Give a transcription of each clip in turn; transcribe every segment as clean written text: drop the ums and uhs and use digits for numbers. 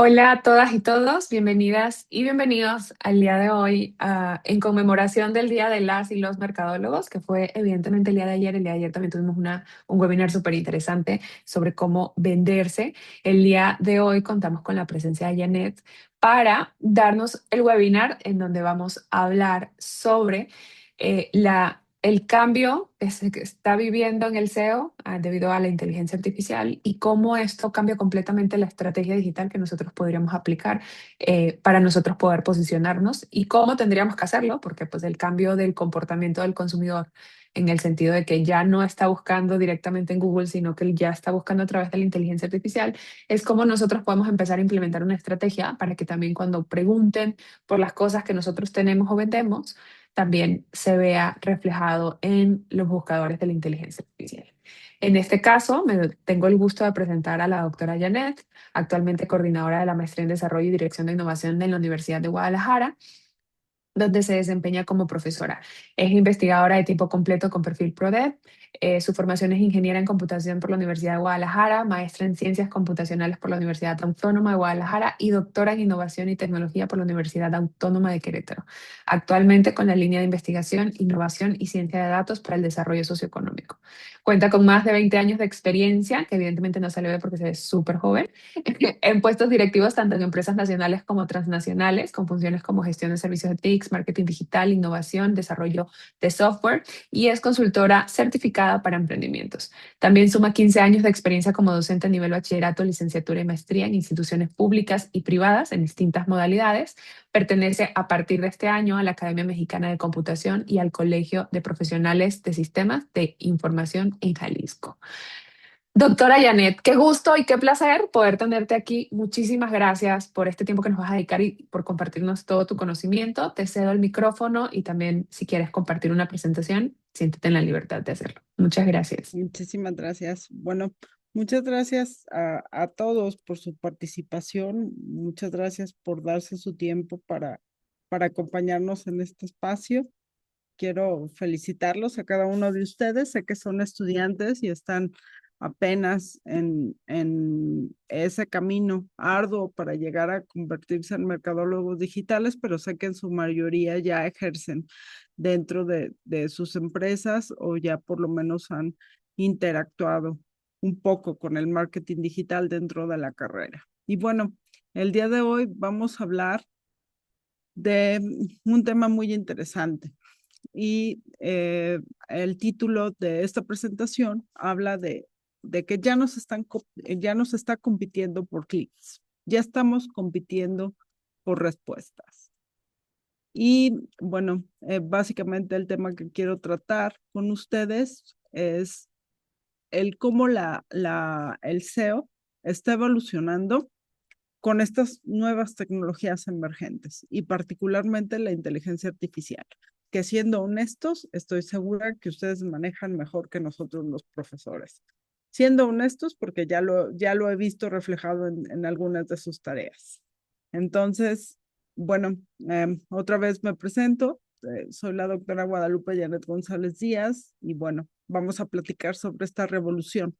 Hola a todas y todos, bienvenidas y bienvenidos al día de hoy en conmemoración del Día de las y los Mercadólogos, que fue evidentemente el día de ayer. El día de ayer también tuvimos un webinar súper interesante sobre cómo venderse. El día de hoy contamos con la presencia de Janet para darnos el webinar en donde vamos a hablar sobre el cambio que está viviendo en el SEO debido a la inteligencia artificial y cómo esto cambia completamente la estrategia digital que nosotros podríamos aplicar para nosotros poder posicionarnos y cómo tendríamos que hacerlo, porque pues el cambio del comportamiento del consumidor en el sentido de que ya no está buscando directamente en Google, sino que ya está buscando a través de la inteligencia artificial, es cómo nosotros podemos empezar a implementar una estrategia para que también cuando pregunten por las cosas que nosotros tenemos o vendemos, también se vea reflejado en los buscadores de la inteligencia artificial. En este caso, tengo el gusto de presentar a la doctora Janet, actualmente coordinadora de la Maestría en Desarrollo y Dirección de Innovación de la Universidad de Guadalajara, donde se desempeña como profesora. Es investigadora de tiempo completo con perfil PRODEV. Su formación es ingeniera en computación por la Universidad de Guadalajara, maestra en ciencias computacionales por la Universidad Autónoma de Guadalajara y doctora en innovación y tecnología por la Universidad Autónoma de Querétaro. Actualmente con la línea de investigación, innovación y ciencia de datos para el desarrollo socioeconómico. Cuenta con más de 20 años de experiencia, que evidentemente no se le ve porque se ve súper joven, en puestos directivos tanto en empresas nacionales como transnacionales, con funciones como gestión de servicios de TICs, marketing digital, innovación, desarrollo de software, y es consultora certificada para emprendimientos. También suma 15 años de experiencia como docente a nivel bachillerato, licenciatura y maestría en instituciones públicas y privadas en distintas modalidades. Pertenece a partir de este año a la Academia Mexicana de Computación y al Colegio de Profesionales de Sistemas de Información en Jalisco. Doctora Janet, qué gusto y qué placer poder tenerte aquí. Muchísimas gracias por este tiempo que nos vas a dedicar y por compartirnos todo tu conocimiento. Te cedo el micrófono y también si quieres compartir una presentación, siéntete en la libertad de hacerlo. Muchas gracias. Muchísimas gracias. Bueno, muchas gracias a todos por su participación. Muchas gracias por darse su tiempo para acompañarnos en este espacio. Quiero felicitarlos a cada uno de ustedes. Sé que son estudiantes y están apenas en ese camino arduo para llegar a convertirse en mercadólogos digitales, pero sé que en su mayoría ya ejercen dentro de sus empresas o ya por lo menos han interactuado un poco con el marketing digital dentro de la carrera. Y bueno, el día de hoy vamos a hablar de un tema muy interesante y el título de esta presentación habla de que ya nos está compitiendo por clics, ya estamos compitiendo por respuestas. Y bueno, básicamente el tema que quiero tratar con ustedes es el cómo el SEO está evolucionando con estas nuevas tecnologías emergentes y particularmente la inteligencia artificial, que siendo honestos, estoy segura que ustedes manejan mejor que nosotros los profesores. Siendo honestos, porque ya lo he visto reflejado en algunas de sus tareas. Entonces, bueno, otra vez me presento. Soy la doctora Guadalupe Janet González Díaz y bueno, vamos a platicar sobre esta revolución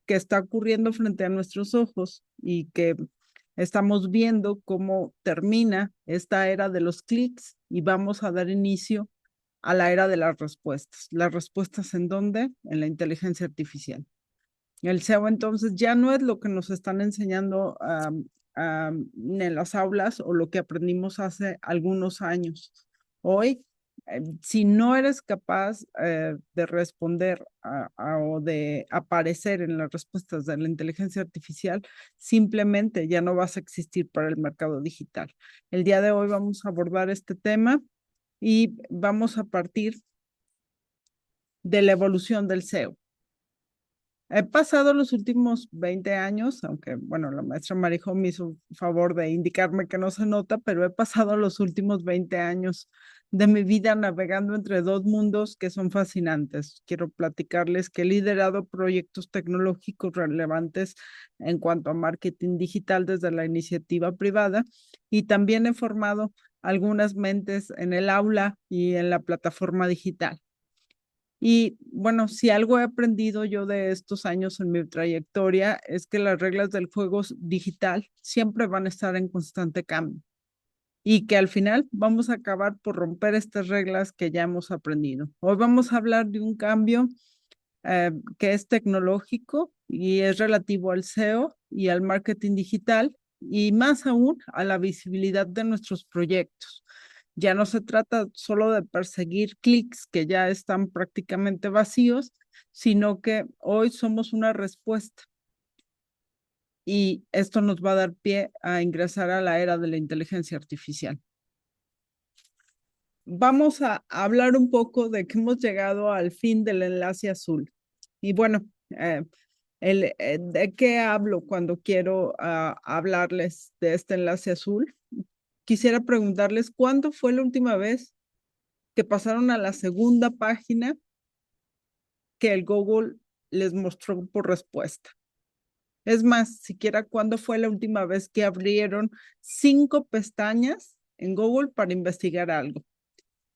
que está ocurriendo frente a nuestros ojos y que estamos viendo cómo termina esta era de los clics y vamos a dar inicio a la era de las respuestas. ¿Las respuestas en dónde? En la inteligencia artificial. El SEO entonces ya no es lo que nos están enseñando en las aulas o lo que aprendimos hace algunos años. Hoy, si no eres capaz de responder o de aparecer en las respuestas de la inteligencia artificial, simplemente ya no vas a existir para el mercado digital. El día de hoy vamos a abordar este tema y vamos a partir de la evolución del SEO. He pasado los últimos 20 años, aunque, bueno, la maestra Marijo me hizo favor de indicarme que no se nota, pero he pasado los últimos 20 años de mi vida navegando entre dos mundos que son fascinantes. Quiero platicarles que he liderado proyectos tecnológicos relevantes en cuanto a marketing digital desde la iniciativa privada y también he formado algunas mentes en el aula y en la plataforma digital. Y bueno, si algo he aprendido yo de estos años en mi trayectoria es que las reglas del juego digital siempre van a estar en constante cambio y que al final vamos a acabar por romper estas reglas que ya hemos aprendido. Hoy vamos a hablar de un cambio que es tecnológico y es relativo al SEO y al marketing digital y más aún a la visibilidad de nuestros proyectos. Ya no se trata solo de perseguir clics que ya están prácticamente vacíos, sino que hoy somos una respuesta y esto nos va a dar pie a ingresar a la era de la inteligencia artificial. Vamos a hablar un poco de que hemos llegado al fin del enlace azul. Y bueno, ¿de qué hablo cuando quiero hablarles de este enlace azul? Quisiera preguntarles, ¿cuándo fue la última vez que pasaron a la segunda página que el Google les mostró por respuesta? Es más, siquiera cuándo fue la última vez que abrieron 5 pestañas en Google para investigar algo.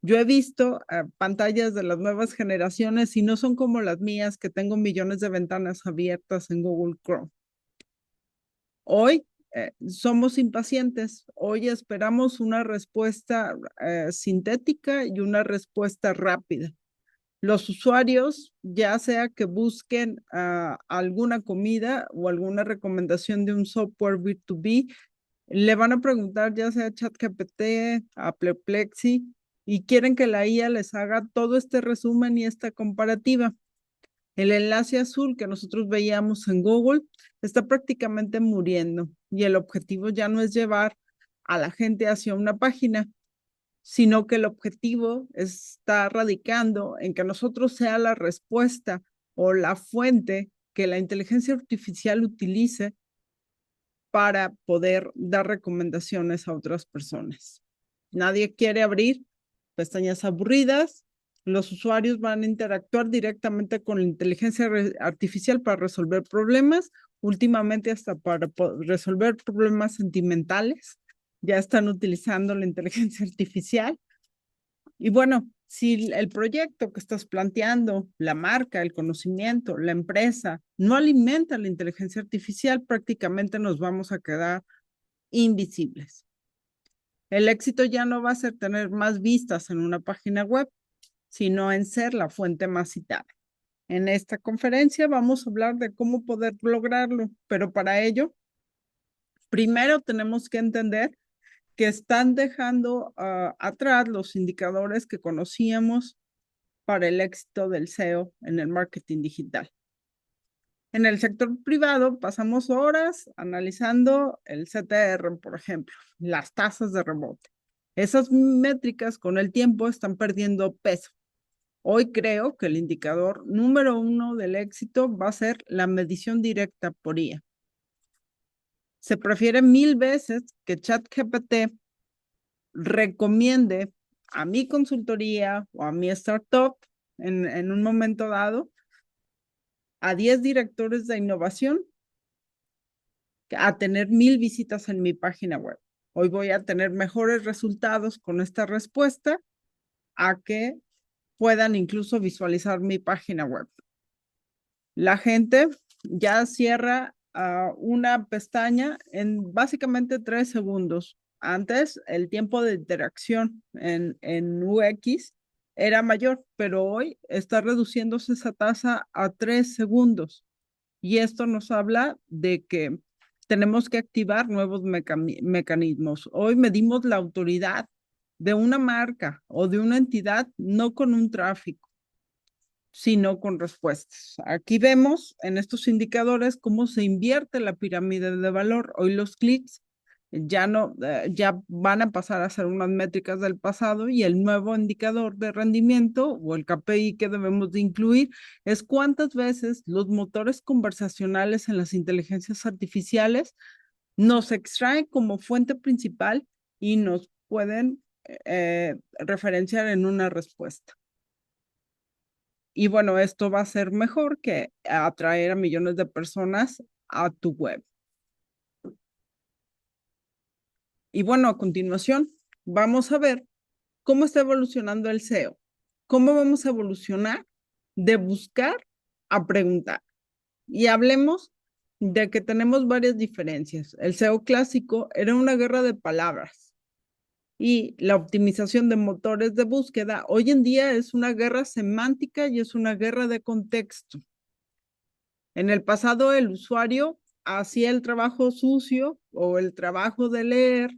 Yo he visto pantallas de las nuevas generaciones y no son como las mías, que tengo millones de ventanas abiertas en Google Chrome. Hoy somos impacientes, hoy esperamos una respuesta sintética y una respuesta rápida. Los usuarios, ya sea que busquen alguna comida o alguna recomendación de un software B2B, le van a preguntar ya sea a ChatGPT, a Perplexity, y quieren que la IA les haga todo este resumen y esta comparativa. El enlace azul que nosotros veíamos en Google está prácticamente muriendo y el objetivo ya no es llevar a la gente hacia una página, sino que el objetivo está radicando en que nosotros sea la respuesta o la fuente que la inteligencia artificial utilice para poder dar recomendaciones a otras personas. Nadie quiere abrir pestañas aburridas. Los usuarios van a interactuar directamente con la inteligencia artificial para resolver problemas, últimamente hasta para resolver problemas sentimentales. Ya están utilizando la inteligencia artificial. Y bueno, si el proyecto que estás planteando, la marca, el conocimiento, la empresa, no alimenta la inteligencia artificial, prácticamente nos vamos a quedar invisibles. El éxito ya no va a ser tener más vistas en una página web, sino en ser la fuente más citada. En esta conferencia vamos a hablar de cómo poder lograrlo, pero para ello, primero tenemos que entender que están dejando atrás los indicadores que conocíamos para el éxito del SEO en el marketing digital. En el sector privado pasamos horas analizando el CTR, por ejemplo, las tasas de rebote. Esas métricas con el tiempo están perdiendo peso. Hoy creo que el indicador número 1 del éxito va a ser la medición directa por IA. Se prefiere 1000 veces que ChatGPT recomiende a mi consultoría o a mi startup en un momento dado a 10 directores de innovación a tener 1000 visitas en mi página web. Hoy voy a tener mejores resultados con esta respuesta a que puedan incluso visualizar mi página web. La gente ya cierra una pestaña en básicamente 3 segundos. Antes, el tiempo de interacción en UX era mayor, pero hoy está reduciéndose esa tasa a 3 segundos. Y esto nos habla de que tenemos que activar nuevos mecanismos. Hoy medimos la autoridad de una marca o de una entidad no con un tráfico, sino con respuestas. Aquí vemos en estos indicadores cómo se invierte la pirámide de valor. Hoy los clics ya van a pasar a ser unas métricas del pasado y el nuevo indicador de rendimiento o el KPI que debemos de incluir es cuántas veces los motores conversacionales en las inteligencias artificiales nos extraen como fuente principal y nos pueden referenciar en una respuesta. Y bueno, esto va a ser mejor que atraer a millones de personas a tu web. Y bueno, a continuación, vamos a ver cómo está evolucionando el SEO. ¿Cómo vamos a evolucionar? de buscar a preguntar. Y hablemos de que tenemos varias diferencias. El SEO clásico era una guerra de palabras y la optimización de motores de búsqueda hoy en día es una guerra semántica y es una guerra de contexto. En el pasado el usuario hacía el trabajo sucio o el trabajo de leer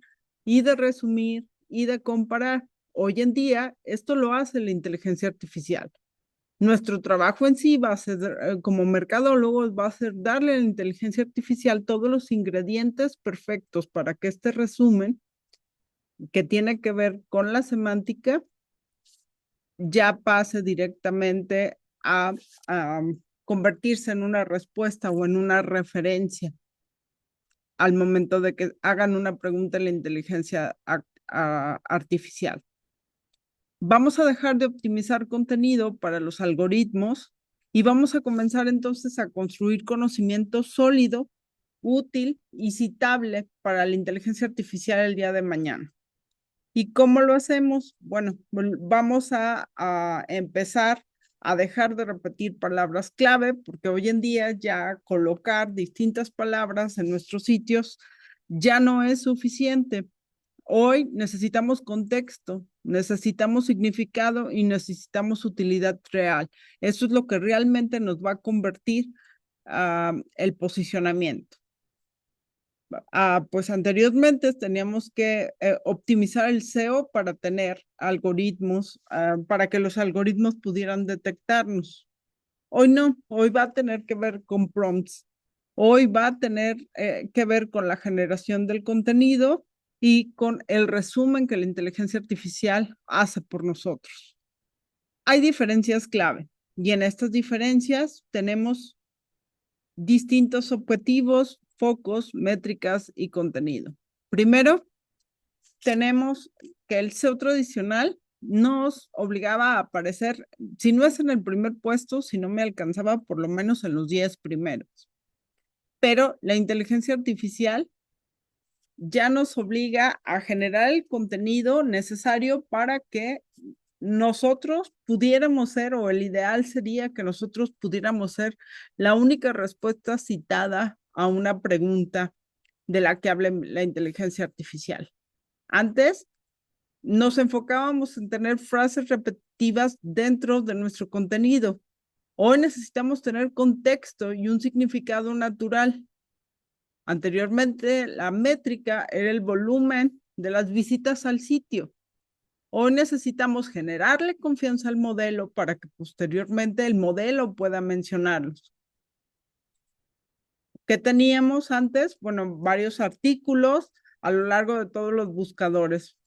y de resumir y de comparar. Hoy en día esto lo hace la inteligencia artificial. Nuestro trabajo en sí va a ser, como mercadólogos, va a ser darle a la inteligencia artificial todos los ingredientes perfectos para que este resumen, que tiene que ver con la semántica, ya pase directamente a convertirse en una respuesta o en una referencia al momento de que hagan una pregunta en la inteligencia artificial. Vamos a dejar de optimizar contenido para los algoritmos y vamos a comenzar entonces a construir conocimiento sólido, útil y citable para la inteligencia artificial el día de mañana. ¿Y cómo lo hacemos? Bueno, vamos a empezar a dejar de repetir palabras clave, porque hoy en día ya colocar distintas palabras en nuestros sitios ya no es suficiente. Hoy necesitamos contexto, necesitamos significado y necesitamos utilidad real. Eso es lo que realmente nos va a convertir el posicionamiento. Pues anteriormente teníamos que optimizar el SEO para tener algoritmos, para que los algoritmos pudieran detectarnos. Hoy no, hoy va a tener que ver con prompts. Hoy va a tener que ver con la generación del contenido y con el resumen que la inteligencia artificial hace por nosotros. Hay diferencias clave y en estas diferencias tenemos distintos objetivos, focos, métricas y contenido. Primero, tenemos que el SEO tradicional nos obligaba a aparecer, si no es en el primer puesto, si no me alcanzaba por lo menos en los 10 primeros. Pero la inteligencia artificial ya nos obliga a generar el contenido necesario para que nosotros pudiéramos ser, o el ideal sería que nosotros pudiéramos ser la única respuesta citada a una pregunta de la que hable la inteligencia artificial. Antes nos enfocábamos en tener frases repetitivas dentro de nuestro contenido. Hoy necesitamos tener contexto y un significado natural. Anteriormente, la métrica era el volumen de las visitas al sitio. Hoy necesitamos generarle confianza al modelo para que posteriormente el modelo pueda mencionarlos. ¿Qué teníamos antes? Bueno, varios artículos a lo largo de todos los buscadores.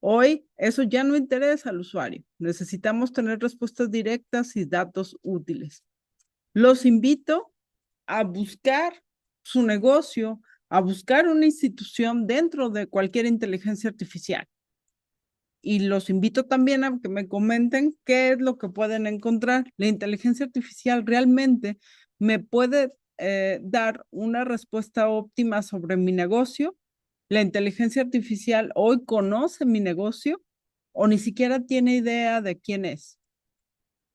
Hoy eso ya no interesa al usuario. Necesitamos tener respuestas directas y datos útiles. Los invito a buscar su negocio, a buscar una institución dentro de cualquier inteligencia artificial. Y los invito también a que me comenten qué es lo que pueden encontrar. La inteligencia artificial realmente me puede dar una respuesta óptima sobre mi negocio. La inteligencia artificial hoy conoce mi negocio o ni siquiera tiene idea de quién es.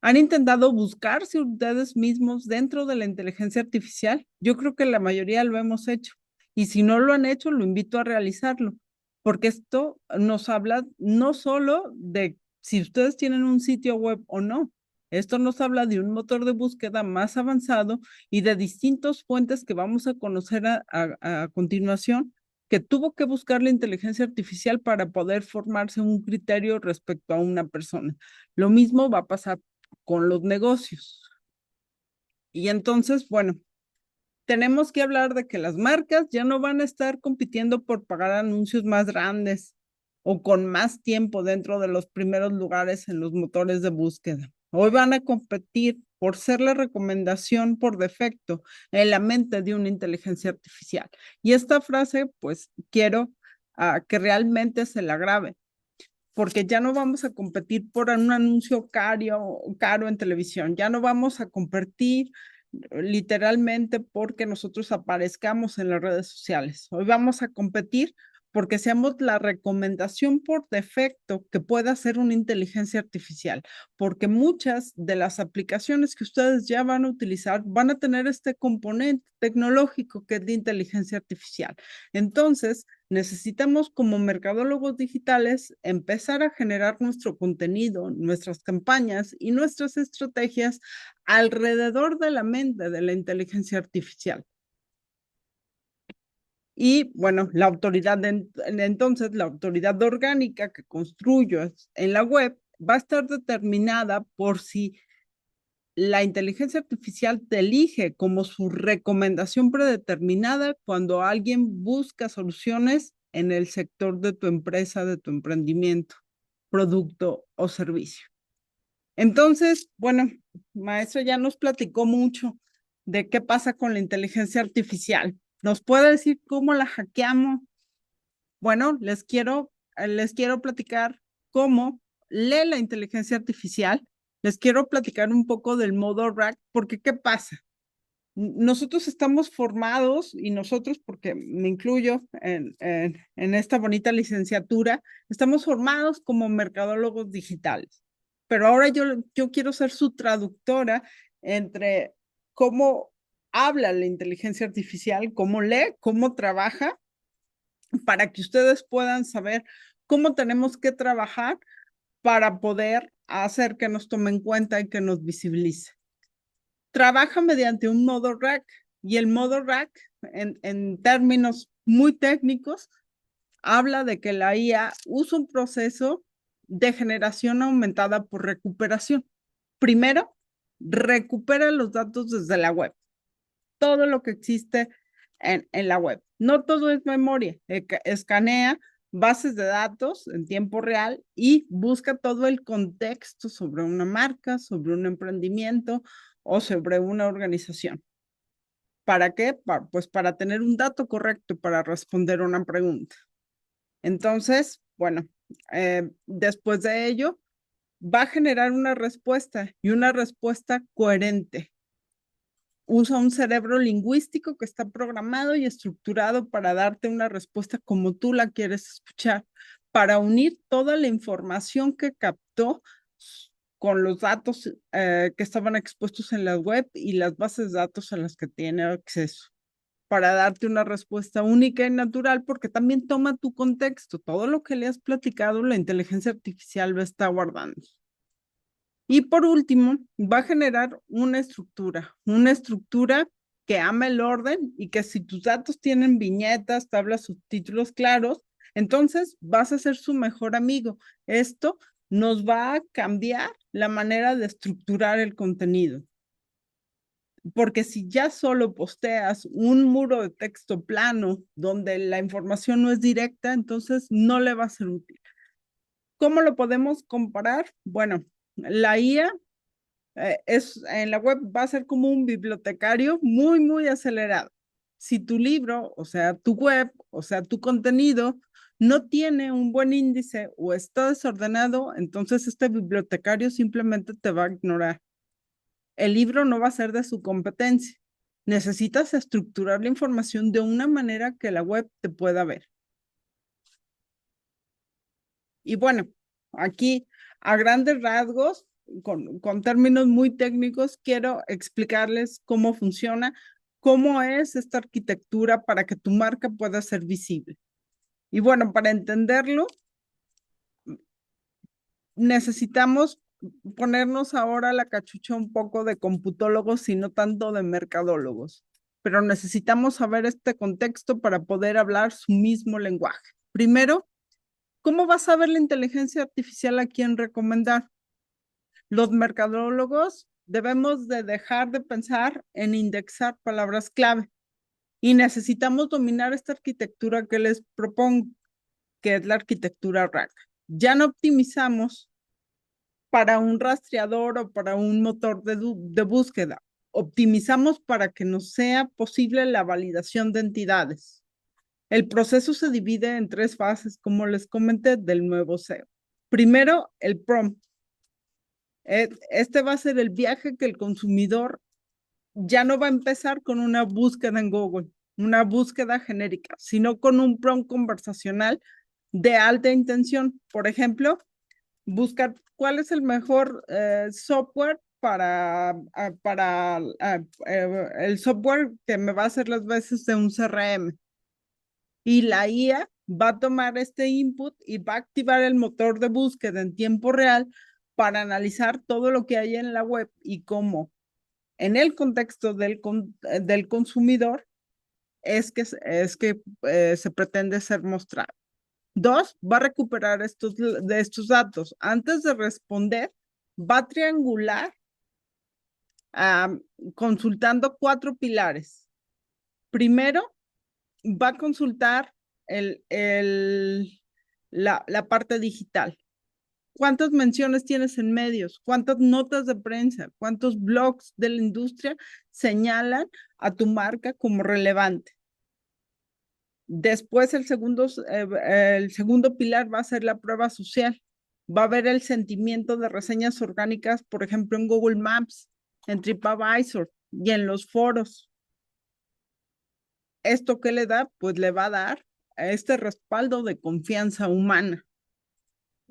¿Han intentado buscarse ustedes mismos dentro de la inteligencia artificial? Yo creo que la mayoría lo hemos hecho. Y si no lo han hecho, lo invito a realizarlo, porque esto nos habla no solo de si ustedes tienen un sitio web o no. Esto nos habla de un motor de búsqueda más avanzado y de distintos fuentes que vamos a conocer a continuación, que tuvo que buscar la inteligencia artificial para poder formarse un criterio respecto a una persona. Lo mismo va a pasar con los negocios. Y entonces, bueno, tenemos que hablar de que las marcas ya no van a estar compitiendo por pagar anuncios más grandes o con más tiempo dentro de los primeros lugares en los motores de búsqueda. Hoy van a competir por ser la recomendación por defecto en la mente de una inteligencia artificial. Y esta frase, pues quiero que realmente se la grabe, porque ya no vamos a competir por un anuncio caro en televisión, ya no vamos a competir literalmente porque nosotros aparezcamos en las redes sociales. Hoy vamos a competir porque seamos la recomendación por defecto que pueda hacer una inteligencia artificial, porque muchas de las aplicaciones que ustedes ya van a utilizar van a tener este componente tecnológico que es de inteligencia artificial. Entonces, necesitamos como mercadólogos digitales empezar a generar nuestro contenido, nuestras campañas y nuestras estrategias alrededor de la mente de la inteligencia artificial. Y bueno, entonces la autoridad orgánica que construyo en la web va a estar determinada por si la inteligencia artificial te elige como su recomendación predeterminada cuando alguien busca soluciones en el sector de tu empresa, de tu emprendimiento, producto o servicio. Entonces, bueno, maestro ya nos platicó mucho de qué pasa con la inteligencia artificial. ¿Nos puede decir cómo la hackeamos? Bueno, les quiero platicar cómo lee la inteligencia artificial. Les quiero platicar un poco del modo RAG, porque ¿qué pasa? Nosotros estamos formados, y nosotros, porque me incluyo en esta bonita licenciatura, estamos formados como mercadólogos digitales. Pero ahora yo quiero ser su traductora entre cómo habla la inteligencia artificial, cómo lee, cómo trabaja, para que ustedes puedan saber cómo tenemos que trabajar para poder hacer que nos tome en cuenta y que nos visibilice. Trabaja mediante un modo RAG, y el modo RAG, en términos muy técnicos, habla de que la IA usa un proceso de generación aumentada por recuperación. Primero, recupera los datos desde la web, todo lo que existe en la web. No todo es memoria, escanea bases de datos en tiempo real y busca todo el contexto sobre una marca, sobre un emprendimiento o sobre una organización. ¿Para qué? Pues para tener un dato correcto para responder una pregunta. Entonces, bueno, después de ello, va a generar una respuesta, y una respuesta coherente. Usa un cerebro lingüístico que está programado y estructurado para darte una respuesta como tú la quieres escuchar, para unir toda la información que captó con los datos que estaban expuestos en la web y las bases de datos a las que tiene acceso, para darte una respuesta única y natural, porque también toma tu contexto. Todo lo que le has platicado, la inteligencia artificial lo está guardando. Y por último, va a generar una estructura que ama el orden, y que si tus datos tienen viñetas, tablas, subtítulos claros, entonces vas a ser su mejor amigo. Esto nos va a cambiar la manera de estructurar el contenido. Porque si ya solo posteas un muro de texto plano donde la información no es directa, entonces no le va a ser útil. ¿Cómo lo podemos comparar? Bueno, la IA en la web va a ser como un bibliotecario muy, muy acelerado. Si tu libro, o sea, tu web, o sea, tu contenido no tiene un buen índice o está desordenado, entonces este bibliotecario simplemente te va a ignorar. El libro no va a ser de su competencia. Necesitas estructurar la información de una manera que la web te pueda ver. Y bueno, aquí a grandes rasgos, con términos muy técnicos, quiero explicarles cómo funciona, cómo es esta arquitectura para que tu marca pueda ser visible. Y bueno, para entenderlo, necesitamos ponernos ahora la cachucha un poco de computólogos y no tanto de mercadólogos. Pero necesitamos saber este contexto para poder hablar su mismo lenguaje. Primero, ¿cómo vas a ver la inteligencia artificial a quién recomendar? Los mercadólogos debemos de dejar de pensar en indexar palabras clave, y necesitamos dominar esta arquitectura que les propongo, que es la arquitectura RAG. Ya no optimizamos para un rastreador o para un motor de búsqueda. Optimizamos para que nos sea posible la validación de entidades. El proceso se divide en 3 fases, como les comenté, del nuevo SEO. Primero, el prompt. Este va a ser el viaje que el consumidor ya no va a empezar con una búsqueda en Google, una búsqueda genérica, sino con un prompt conversacional de alta intención. Por ejemplo, buscar cuál es el mejor software para el software que me va a hacer las veces de un CRM. Y la IA va a tomar este input y va a activar el motor de búsqueda en tiempo real para analizar todo lo que hay en la web y cómo en el contexto del consumidor es que se pretende ser mostrado. Dos, va a recuperar de estos datos. Antes de responder, va a triangular consultando 4 pilares. Primero, va a consultar la parte digital. ¿Cuántas menciones tienes en medios? ¿Cuántas notas de prensa? ¿Cuántos blogs de la industria señalan a tu marca como relevante? Después, el segundo pilar va a ser la prueba social. Va a ver el sentimiento de reseñas orgánicas, por ejemplo, en Google Maps, en TripAdvisor y en los foros. ¿Esto qué le da? Pues le va a dar este respaldo de confianza humana.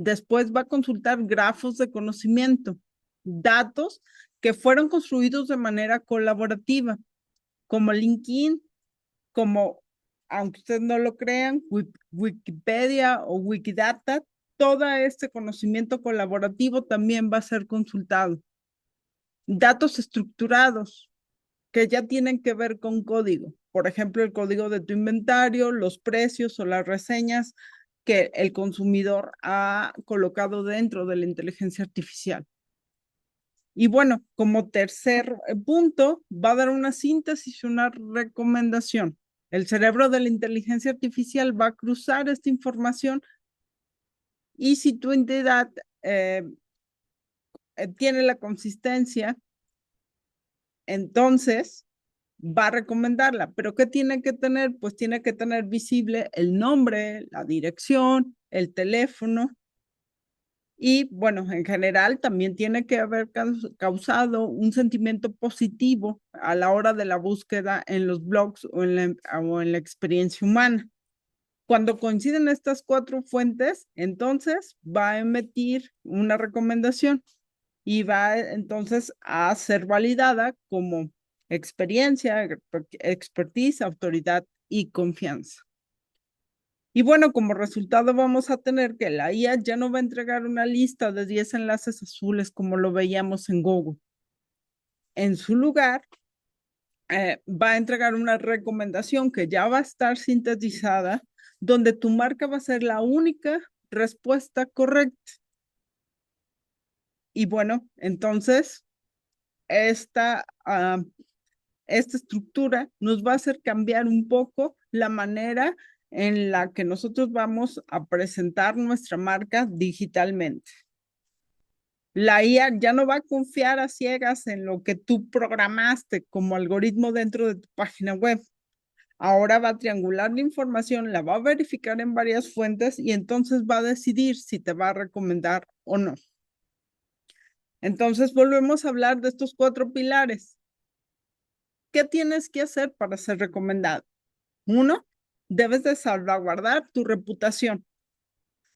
Después va a consultar grafos de conocimiento, datos que fueron construidos de manera colaborativa, como LinkedIn, como, aunque ustedes no lo crean, Wikipedia o Wikidata, todo este conocimiento colaborativo también va a ser consultado. Datos estructurados que ya tienen que ver con código, por ejemplo, el código de tu inventario, los precios o las reseñas que el consumidor ha colocado dentro de la inteligencia artificial. Y bueno, como tercer punto, va a dar una síntesis y una recomendación. El cerebro de la inteligencia artificial va a cruzar esta información y si tu entidad tiene la consistencia, entonces va a recomendarla. ¿Pero qué tiene que tener? Pues tiene que tener visible el nombre, la dirección, el teléfono. Y bueno, en general también tiene que haber causado un sentimiento positivo a la hora de la búsqueda en los blogs o en la experiencia humana. Cuando coinciden estas 4 fuentes, entonces va a emitir una recomendación y va entonces a ser validada como experiencia, expertise, autoridad y confianza. Y bueno, como resultado vamos a tener que la IA ya no va a entregar una lista de 10 enlaces azules como lo veíamos en Google. En su lugar, va a entregar una recomendación que ya va a estar sintetizada, donde tu marca va a ser la única respuesta correcta. Y bueno, entonces, esta estructura nos va a hacer cambiar un poco la manera en la que nosotros vamos a presentar nuestra marca digitalmente. La IA ya no va a confiar a ciegas en lo que tú programaste como algoritmo dentro de tu página web. Ahora va a triangular la información, la va a verificar en varias fuentes y entonces va a decidir si te va a recomendar o no. Entonces volvemos a hablar de estos 4 pilares. ¿Qué tienes que hacer para ser recomendado? 1, debes de salvaguardar tu reputación.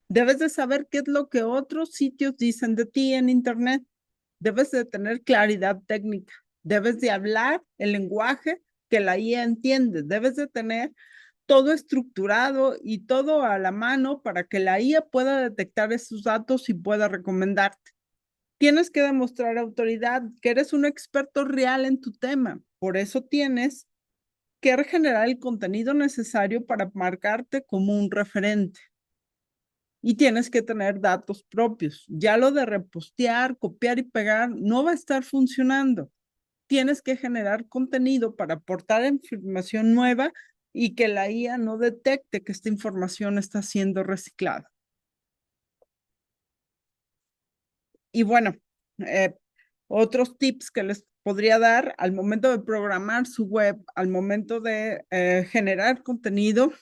Debes de saber qué es lo que otros sitios dicen de ti en Internet. Debes de tener claridad técnica. Debes de hablar el lenguaje que la IA entiende. Debes de tener todo estructurado y todo a la mano para que la IA pueda detectar esos datos y pueda recomendarte. Tienes que demostrar autoridad, que eres un experto real en tu tema. Por eso tienes que generar el contenido necesario para marcarte como un referente. Y tienes que tener datos propios. Ya lo de repostear, copiar y pegar no va a estar funcionando. Tienes que generar contenido para aportar información nueva y que la IA no detecte que esta información está siendo reciclada. Y bueno, otros tips que les podría dar al momento de programar su web, al momento de generar contenido,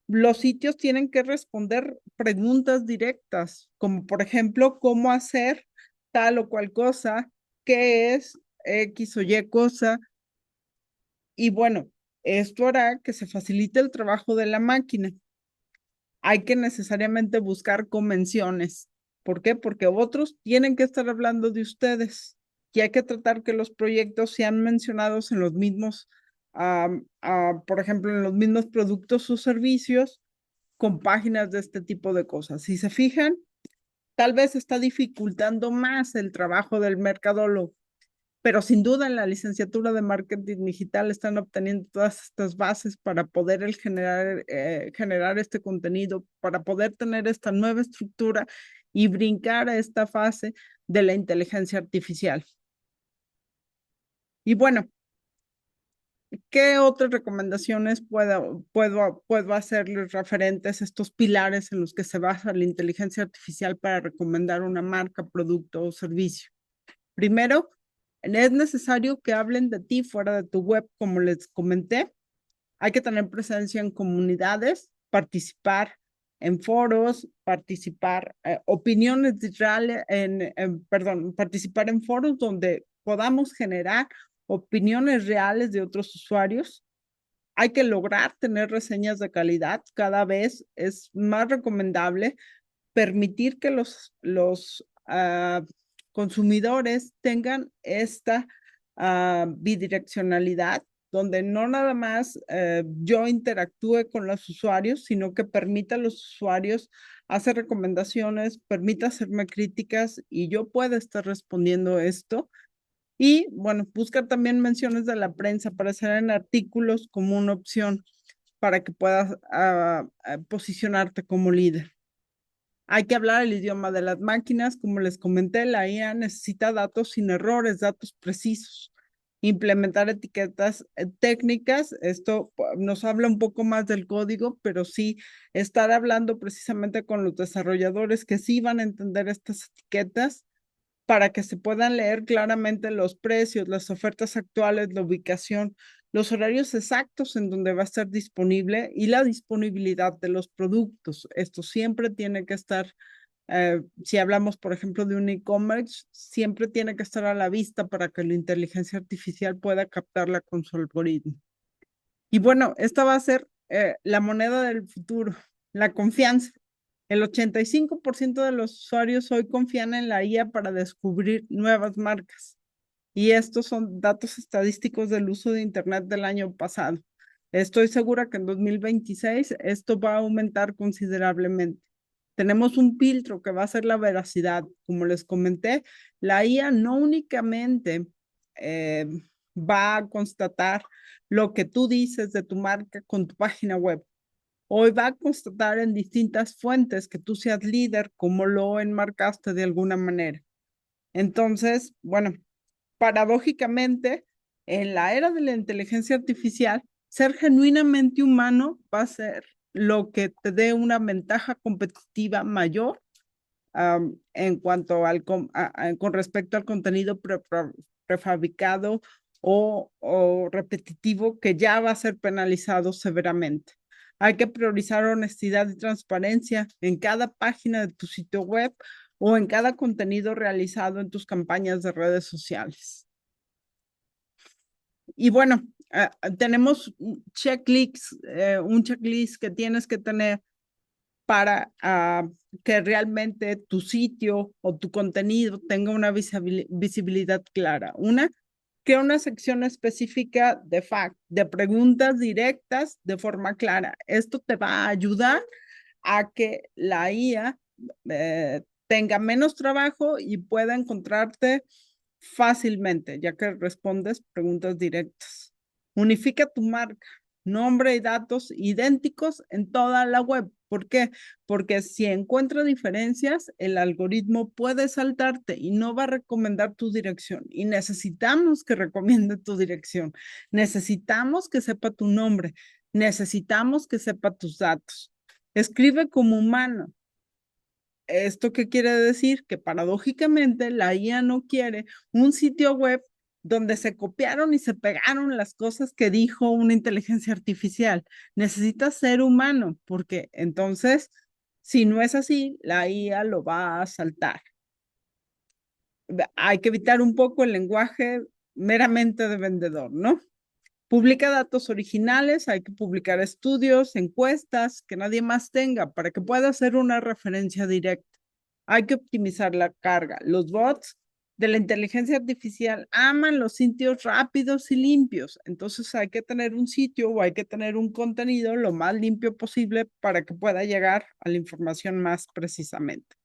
los sitios tienen que responder preguntas directas, como por ejemplo, cómo hacer tal o cual cosa, qué es X o Y cosa. Y bueno, Esto hará que se facilite el trabajo de la máquina. Hay que necesariamente buscar convenciones. ¿Por qué? Porque otros tienen que estar hablando de ustedes y hay que tratar que los proyectos sean mencionados en los mismos, por ejemplo, en los mismos productos o servicios con páginas de este tipo de cosas. Si se fijan, tal vez está dificultando más el trabajo del mercadólogo, pero sin duda en la licenciatura de marketing digital están obteniendo todas estas bases para poder generar este contenido, para poder tener esta nueva estructura y brincar a esta fase de la inteligencia artificial. Y bueno, ¿qué otras recomendaciones puedo hacerles referentes a estos pilares en los que se basa la inteligencia artificial para recomendar una marca, producto o servicio? Primero, es necesario que hablen de ti fuera de tu web, como les comenté. Hay que tener presencia en comunidades, participar en foros, opiniones reales, perdón, participar en foros donde podamos generar opiniones reales de otros usuarios. Hay que lograr tener reseñas de calidad. Cada vez es más recomendable permitir que los consumidores tengan esta bidireccionalidad, donde no nada más yo interactúe con los usuarios, sino que permita a los usuarios hacer recomendaciones, permita hacerme críticas y yo pueda estar respondiendo esto. Y bueno, buscar también menciones de la prensa para hacer en artículos como una opción para que puedas posicionarte como líder. Hay que hablar el idioma de las máquinas. Como les comenté, la IA necesita datos sin errores, datos precisos. Implementar etiquetas técnicas, esto nos habla un poco más del código, pero sí estar hablando precisamente con los desarrolladores que sí van a entender estas etiquetas para que se puedan leer claramente los precios, las ofertas actuales, la ubicación, los horarios exactos en donde va a estar disponible y la disponibilidad de los productos. Esto siempre tiene que estar, si hablamos, por ejemplo, de un e-commerce, siempre tiene que estar a la vista para que la inteligencia artificial pueda captarla con su algoritmo. Y bueno, esta va a ser la moneda del futuro, la confianza. El 85% de los usuarios hoy confían en la IA para descubrir nuevas marcas. Y estos son datos estadísticos del uso de Internet del año pasado. Estoy segura que en 2026 esto va a aumentar considerablemente. Tenemos un filtro que va a ser la veracidad. Como les comenté, la IA no únicamente eh, va a constatar lo que tú dices de tu marca con tu página web. Hoy va a constatar en distintas fuentes que tú seas líder, como lo enmarcaste de alguna manera. Entonces, bueno, paradójicamente, en la era de la inteligencia artificial, ser genuinamente humano va a ser lo que te dé una ventaja competitiva mayor en cuanto con respecto al contenido prefabricado o repetitivo que ya va a ser penalizado severamente. Hay que priorizar honestidad y transparencia en cada página de tu sitio web o en cada contenido realizado en tus campañas de redes sociales. Y bueno, tenemos un checklist que tienes que tener para que realmente tu sitio o tu contenido tenga una visibilidad clara. Crea una sección específica de preguntas directas de forma clara. Esto te va a ayudar a que la IA tenga menos trabajo y pueda encontrarte fácilmente, ya que respondes preguntas directas. Unifica tu marca, nombre y datos idénticos en toda la web. ¿Por qué? Porque si encuentra diferencias, el algoritmo puede saltarte y no va a recomendar tu dirección. Y necesitamos que recomiende tu dirección. Necesitamos que sepa tu nombre. Necesitamos que sepa tus datos. Escribe como humano. ¿Esto qué quiere decir? Que paradójicamente la IA no quiere un sitio web donde se copiaron y se pegaron las cosas que dijo una inteligencia artificial. Necesita ser humano, porque entonces, si no es así, la IA lo va a saltar. Hay que evitar un poco el lenguaje meramente de vendedor, ¿no? Publica datos originales, hay que publicar estudios, encuestas que nadie más tenga para que pueda hacer una referencia directa. Hay que optimizar la carga. Los bots de la inteligencia artificial aman los sitios rápidos y limpios. Entonces hay que tener un sitio o hay que tener un contenido lo más limpio posible para que pueda llegar a la información más precisamente.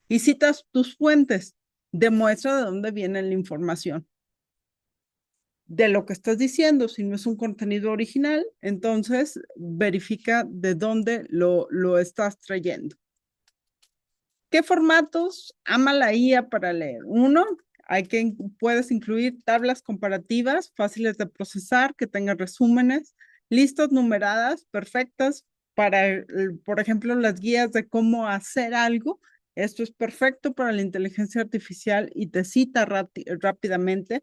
Y citas tus fuentes. Demuestra de dónde viene la información de lo que estás diciendo. Si no es un contenido original, entonces verifica de dónde lo estás trayendo. ¿Qué formatos ama la IA para leer? Uno, puedes incluir tablas comparativas fáciles de procesar, que tengan resúmenes, listas numeradas perfectas para, por ejemplo, las guías de cómo hacer algo. Esto es perfecto para la inteligencia artificial y te cita rápidamente.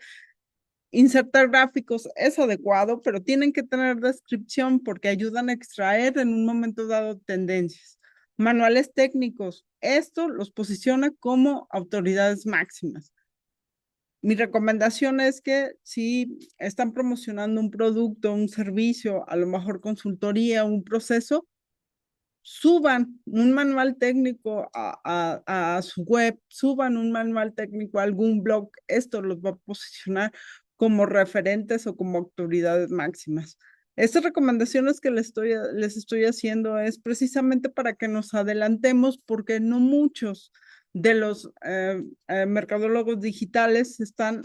Insertar gráficos es adecuado, pero tienen que tener descripción porque ayudan a extraer en un momento dado tendencias. Manuales técnicos, esto los posiciona como autoridades máximas. Mi recomendación es que si están promocionando un producto, un servicio, a lo mejor consultoría, un proceso, suban un manual técnico a su web, suban un manual técnico a algún blog. Esto los va a posicionar como referentes o como autoridades máximas. Estas recomendaciones que les estoy haciendo es precisamente para que nos adelantemos, porque no muchos de los mercadólogos digitales están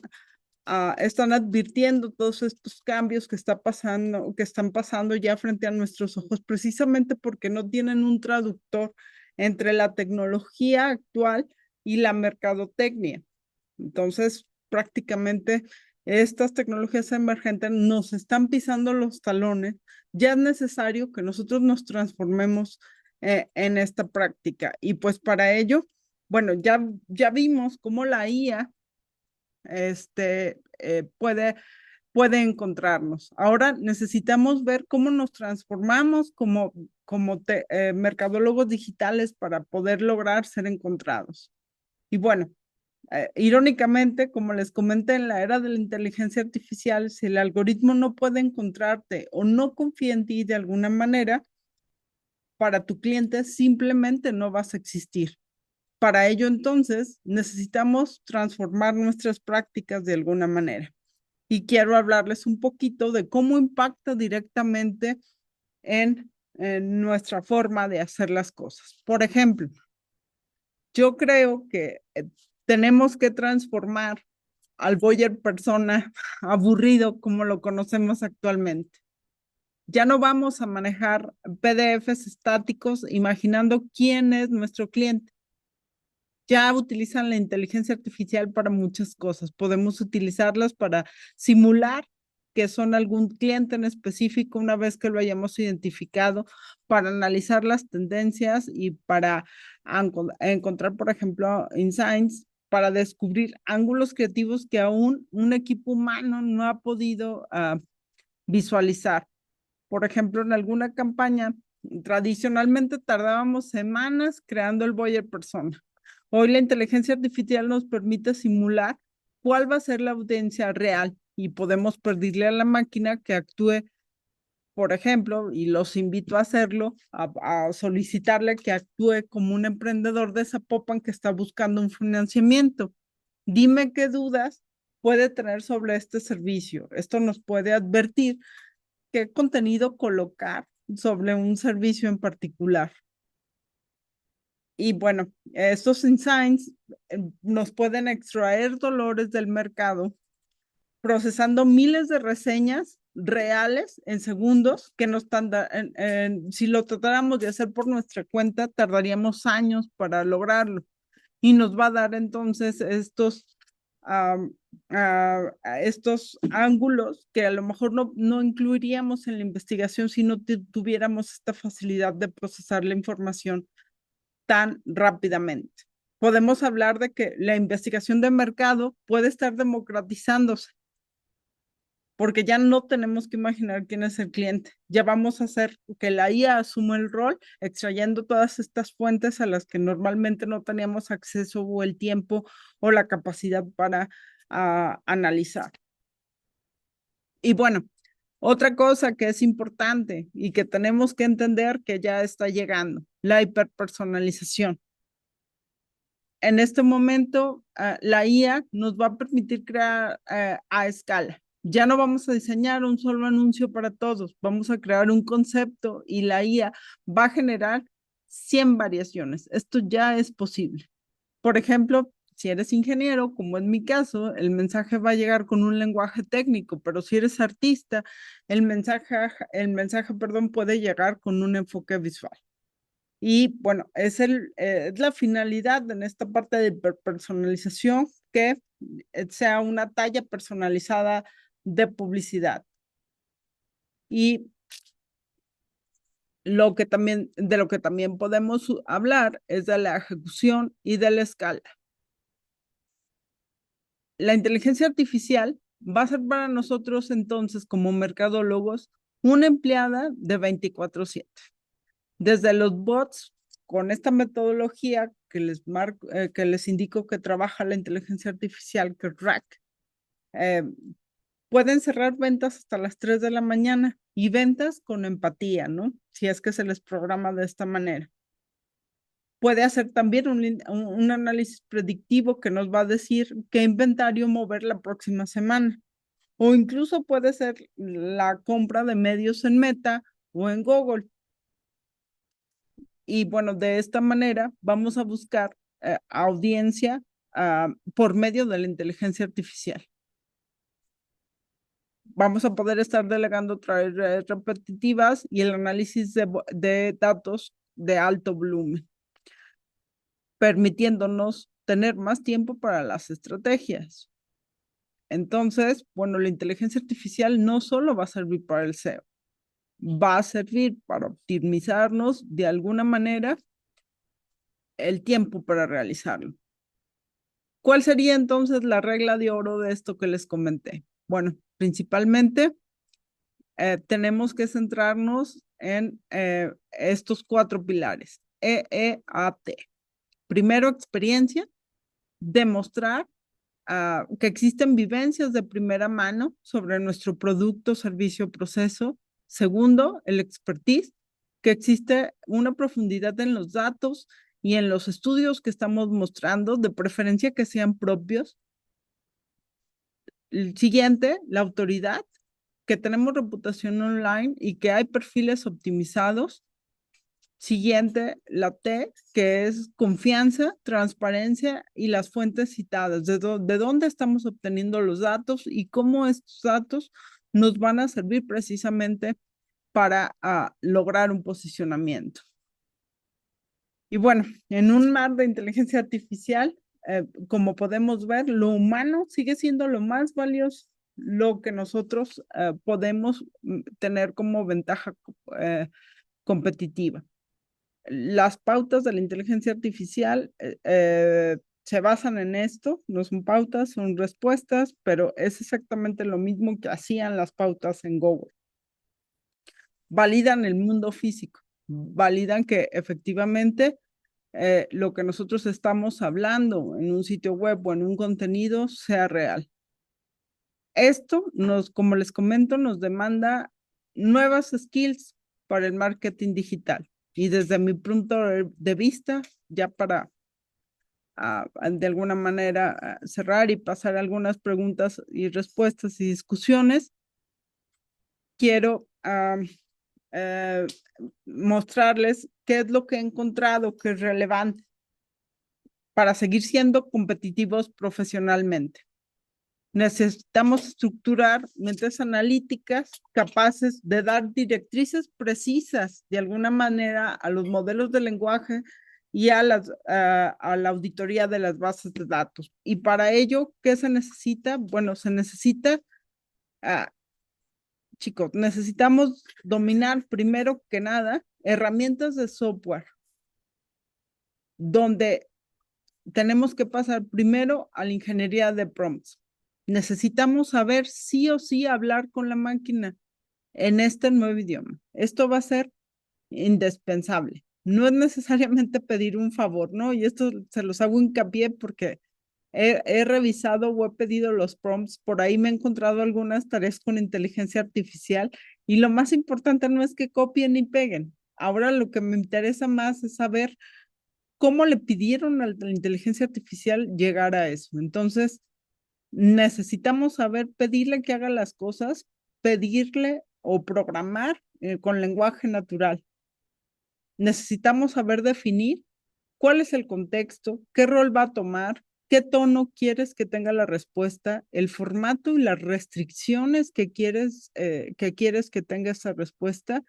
advirtiendo todos estos cambios que están pasando ya frente a nuestros ojos, precisamente porque no tienen un traductor entre la tecnología actual y la mercadotecnia. Entonces, prácticamente estas tecnologías emergentes nos están pisando los talones. Ya es necesario que nosotros nos transformemos en esta práctica. Y pues para ello, bueno, ya vimos cómo la IA puede encontrarnos. Ahora necesitamos ver cómo nos transformamos como mercadólogos digitales para poder lograr ser encontrados. Y bueno, irónicamente, como les comenté, en la era de la inteligencia artificial, si el algoritmo no puede encontrarte o no confía en ti de alguna manera, para tu cliente simplemente no vas a existir. Para ello, entonces, necesitamos transformar nuestras prácticas de alguna manera. Y quiero hablarles un poquito de cómo impacta directamente en nuestra forma de hacer las cosas. Por ejemplo, yo creo que tenemos que transformar al buyer persona aburrido como lo conocemos actualmente. Ya no vamos a manejar PDFs estáticos imaginando quién es nuestro cliente. Ya utilizan la inteligencia artificial para muchas cosas. Podemos utilizarlas para simular que son algún cliente en específico una vez que lo hayamos identificado, para analizar las tendencias y para encontrar, por ejemplo, insights, para descubrir ángulos creativos que aún un equipo humano no ha podido visualizar. Por ejemplo, en alguna campaña, tradicionalmente tardábamos semanas creando el buyer persona. Hoy la inteligencia artificial nos permite simular cuál va a ser la audiencia real y podemos pedirle a la máquina que actúe, por ejemplo, y los invito a hacerlo, a solicitarle que actúe como un emprendedor de Zapopan que está buscando un financiamiento. Dime qué dudas puede tener sobre este servicio. Esto nos puede advertir qué contenido colocar sobre un servicio en particular. Y bueno, estos insights nos pueden extraer dolores del mercado procesando miles de reseñas reales en segundos que nos están si lo tratáramos de hacer por nuestra cuenta, tardaríamos años para lograrlo. Y nos va a dar entonces estos ángulos que a lo mejor no incluiríamos en la investigación si no tuviéramos esta facilidad de procesar la información tan rápidamente. Podemos hablar de que la investigación de mercado puede estar democratizándose, porque ya no tenemos que imaginar quién es el cliente. Ya vamos a hacer que la IA asuma el rol, extrayendo todas estas fuentes a las que normalmente no teníamos acceso o el tiempo o la capacidad para analizar. Y bueno, otra cosa que es importante y que tenemos que entender que ya está llegando, la hiperpersonalización. En este momento, la IA nos va a permitir crear a escala. Ya no vamos a diseñar un solo anuncio para todos, vamos a crear un concepto y la IA va a generar 100 variaciones. Esto ya es posible. Por ejemplo, si eres ingeniero, como en mi caso, el mensaje va a llegar con un lenguaje técnico, pero si eres artista, el mensaje, puede llegar con un enfoque visual. Y bueno, es la finalidad en esta parte de personalización que sea una talla personalizada de publicidad. Y de lo que también podemos hablar es de la ejecución y de la escala. La inteligencia artificial va a ser para nosotros entonces como mercadólogos una empleada de 24/7. Desde los bots, con esta metodología que les indico que trabaja la inteligencia artificial, que es RAC, pueden cerrar ventas hasta las 3 de la mañana y ventas con empatía, ¿no? Si es que se les programa de esta manera. Puede hacer también un análisis predictivo que nos va a decir qué inventario mover la próxima semana. O incluso puede ser la compra de medios en Meta o en Google. Y bueno, de esta manera vamos a buscar audiencia por medio de la inteligencia artificial. Vamos a poder estar delegando tareas repetitivas y el análisis de datos de alto volumen, permitiéndonos tener más tiempo para las estrategias. Entonces, bueno, la inteligencia artificial no solo va a servir para el SEO, va a servir para optimizarnos de alguna manera el tiempo para realizarlo. ¿Cuál sería entonces la regla de oro de esto que les comenté? Bueno, principalmente tenemos que centrarnos en estos 4 pilares. EEAT. Primero, experiencia, demostrar que existen vivencias de primera mano sobre nuestro producto, servicio, o proceso. Segundo, el expertise, que existe una profundidad en los datos y en los estudios que estamos mostrando, de preferencia que sean propios. El siguiente, la autoridad, que tenemos reputación online y que hay perfiles optimizados. Siguiente, la T, que es confianza, transparencia y las fuentes citadas, de dónde estamos obteniendo los datos y cómo estos datos nos van a servir precisamente para lograr un posicionamiento. Y bueno, en un mar de inteligencia artificial, como podemos ver, lo humano sigue siendo lo más valioso, lo que nosotros podemos tener como ventaja competitiva. Las pautas de la inteligencia artificial se basan en esto, no son pautas, son respuestas, pero es exactamente lo mismo que hacían las pautas en Google. Validan el mundo físico, validan que efectivamente lo que nosotros estamos hablando en un sitio web o en un contenido sea real. Esto como les comento, nos demanda nuevas skills para el marketing digital. Y desde mi punto de vista, ya para de alguna manera cerrar y pasar algunas preguntas y respuestas y discusiones, quiero mostrarles qué es lo que he encontrado que es relevante para seguir siendo competitivos profesionalmente. Necesitamos estructurar mentes analíticas capaces de dar directrices precisas de alguna manera a los modelos de lenguaje y a la auditoría de las bases de datos. Y para ello, ¿qué se necesita? Bueno, se necesita, chicos, necesitamos dominar primero que nada herramientas de software, donde tenemos que pasar primero a la ingeniería de prompts. Necesitamos saber sí o sí hablar con la máquina en este nuevo idioma. Esto va a ser indispensable. No es necesariamente pedir un favor, ¿no? Y esto se los hago hincapié porque He revisado o he pedido los prompts, por ahí me he encontrado algunas tareas con inteligencia artificial y lo más importante no es que copien y peguen. Ahora lo que me interesa más es saber cómo le pidieron a la inteligencia artificial llegar a eso. Entonces, necesitamos saber pedirle que haga las cosas, pedirle o programar con lenguaje natural. Necesitamos saber definir cuál es el contexto, qué rol va a tomar, qué tono quieres que tenga la respuesta, el formato y las restricciones que quieres que tenga esa respuesta.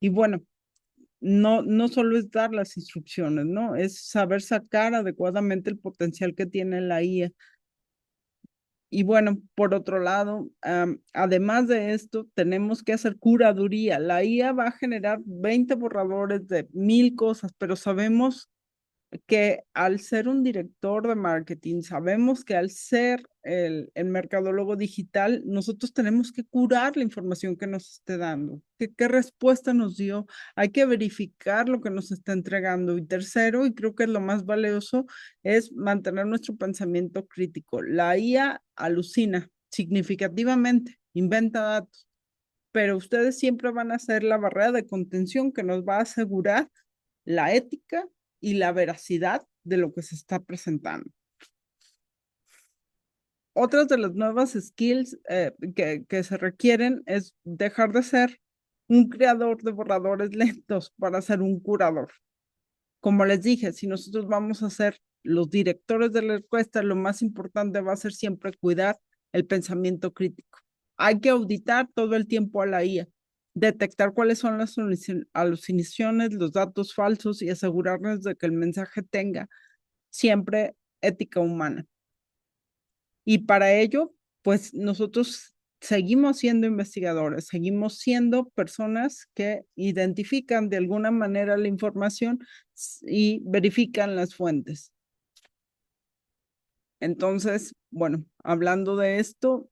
Y bueno, no solo es dar las instrucciones, ¿no? Es saber sacar adecuadamente el potencial que tiene la IA. Y bueno, por otro lado, además de esto, tenemos que hacer curaduría. La IA va a generar 20 borradores de 1000 cosas, pero sabemos que al ser un director de marketing, sabemos que al ser el mercadólogo digital, nosotros tenemos que curar la información que nos esté dando. ¿Qué respuesta nos dio? Hay que verificar lo que nos está entregando. Y tercero, y creo que es lo más valioso, es mantener nuestro pensamiento crítico. La IA alucina significativamente, inventa datos, pero ustedes siempre van a ser la barrera de contención que nos va a asegurar la ética y la veracidad de lo que se está presentando. Otras de las nuevas skills que se requieren es dejar de ser un creador de borradores lentos para ser un curador. Como les dije, si nosotros vamos a ser los directores de la encuesta, lo más importante va a ser siempre cuidar el pensamiento crítico. Hay que auditar todo el tiempo a la IA, detectar cuáles son las alucinaciones, los datos falsos y asegurarnos de que el mensaje tenga siempre ética humana. Y para ello, pues nosotros seguimos siendo investigadores, seguimos siendo personas que identifican de alguna manera la información y verifican las fuentes. Entonces, bueno, hablando de esto,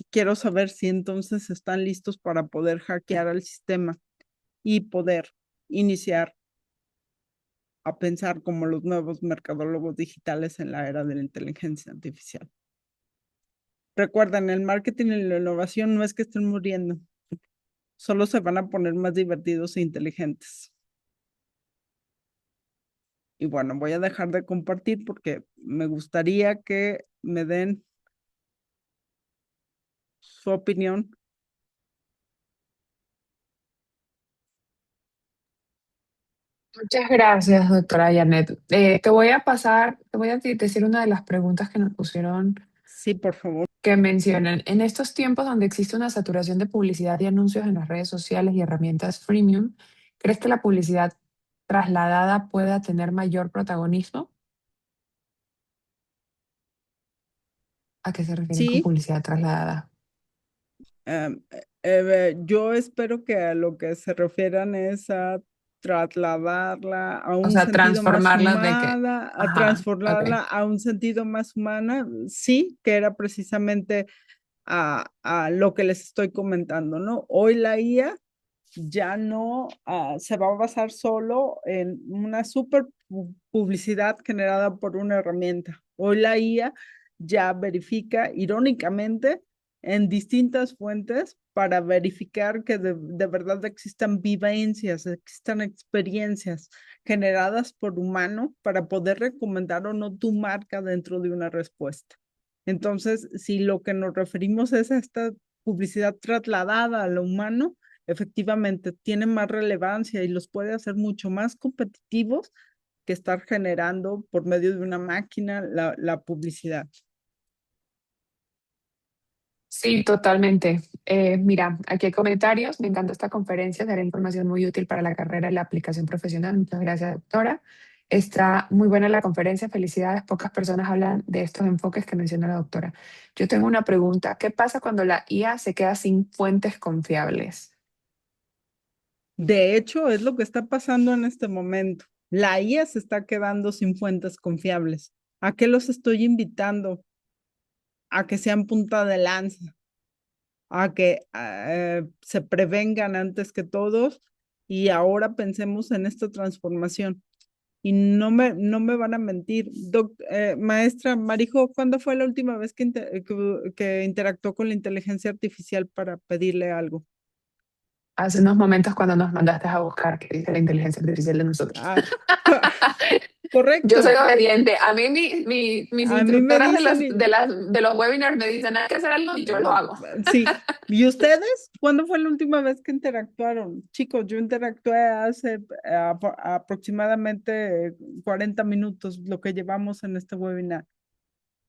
quiero saber si entonces están listos para poder hackear al sistema y poder iniciar a pensar como los nuevos mercadólogos digitales en la era de la inteligencia artificial. Recuerden, el marketing y la innovación no es que estén muriendo, solo se van a poner más divertidos e inteligentes. Y bueno, voy a dejar de compartir porque me gustaría que me den su opinión. Muchas gracias, doctora Janet. Te voy a decir una de las preguntas que nos pusieron Sí, por favor. que mencionan. En estos tiempos donde existe una saturación de publicidad y anuncios en las redes sociales y herramientas freemium, ¿crees que la publicidad trasladada pueda tener mayor protagonismo? ¿A qué se refieren con Sí, publicidad trasladada? yo espero que a lo que se refieran es a trasladarla a O un sea, sentido más transformarla de que, humana, a ajá, ok. transformarla a un sentido más humana. Sí, que era precisamente a lo que les estoy comentando, ¿no? Hoy la IA ya no se va a basar solo en una super publicidad generada por una herramienta. Hoy la IA ya verifica irónicamente en distintas fuentes para verificar que de verdad existan vivencias, existan experiencias generadas por humano para poder recomendar o no tu marca dentro de una respuesta. Entonces, si lo que nos referimos es a esta publicidad trasladada a lo humano, efectivamente tiene más relevancia y los puede hacer mucho más competitivos que estar generando por medio de una máquina la publicidad. Sí, totalmente. Mira, aquí hay comentarios. Me encanta esta conferencia, dará información muy útil para la carrera y la aplicación profesional. Muchas gracias, doctora. Está muy buena la conferencia. Felicidades. Pocas personas hablan de estos enfoques que menciona la doctora. Yo tengo una pregunta. ¿Qué pasa cuando la IA se queda sin fuentes confiables? De hecho, es lo que está pasando en este momento. La IA se está quedando sin fuentes confiables. ¿A qué los estoy invitando? A que sean punta de lanza, a que se prevengan antes que todos y ahora pensemos en esta transformación. y no me van a mentir. Maestra Marijo, ¿cuándo fue la última vez que interactuó con la inteligencia artificial para pedirle algo? Hace unos momentos cuando nos mandaste a buscar qué dice la inteligencia artificial de nosotros. Ah, Yo soy correcto. obediente. A mí mis A mí me instructoras dicen, de los webinars me dicen, hay que hacer algo y yo lo hago. sí. ¿Y ustedes? ¿Cuándo fue la última vez que interactuaron? Chicos, yo interactué hace aproximadamente 40 minutos, lo que llevamos en este webinar.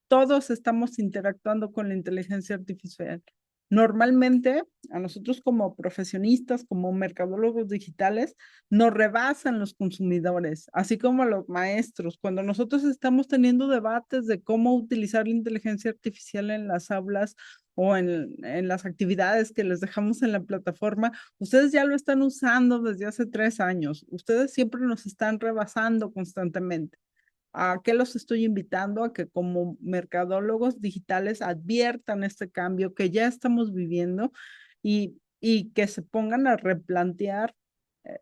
Todos estamos interactuando con la inteligencia artificial. Normalmente, a nosotros como profesionistas, como mercadólogos digitales, nos rebasan los consumidores, así como los maestros. Cuando nosotros estamos teniendo debates de cómo utilizar la inteligencia artificial en las aulas o en las actividades que les dejamos en la plataforma, ustedes ya lo están usando desde hace 3 años. Ustedes siempre nos están rebasando constantemente. ¿A qué los estoy invitando? A que como mercadólogos digitales adviertan este cambio que ya estamos viviendo y que se pongan a replantear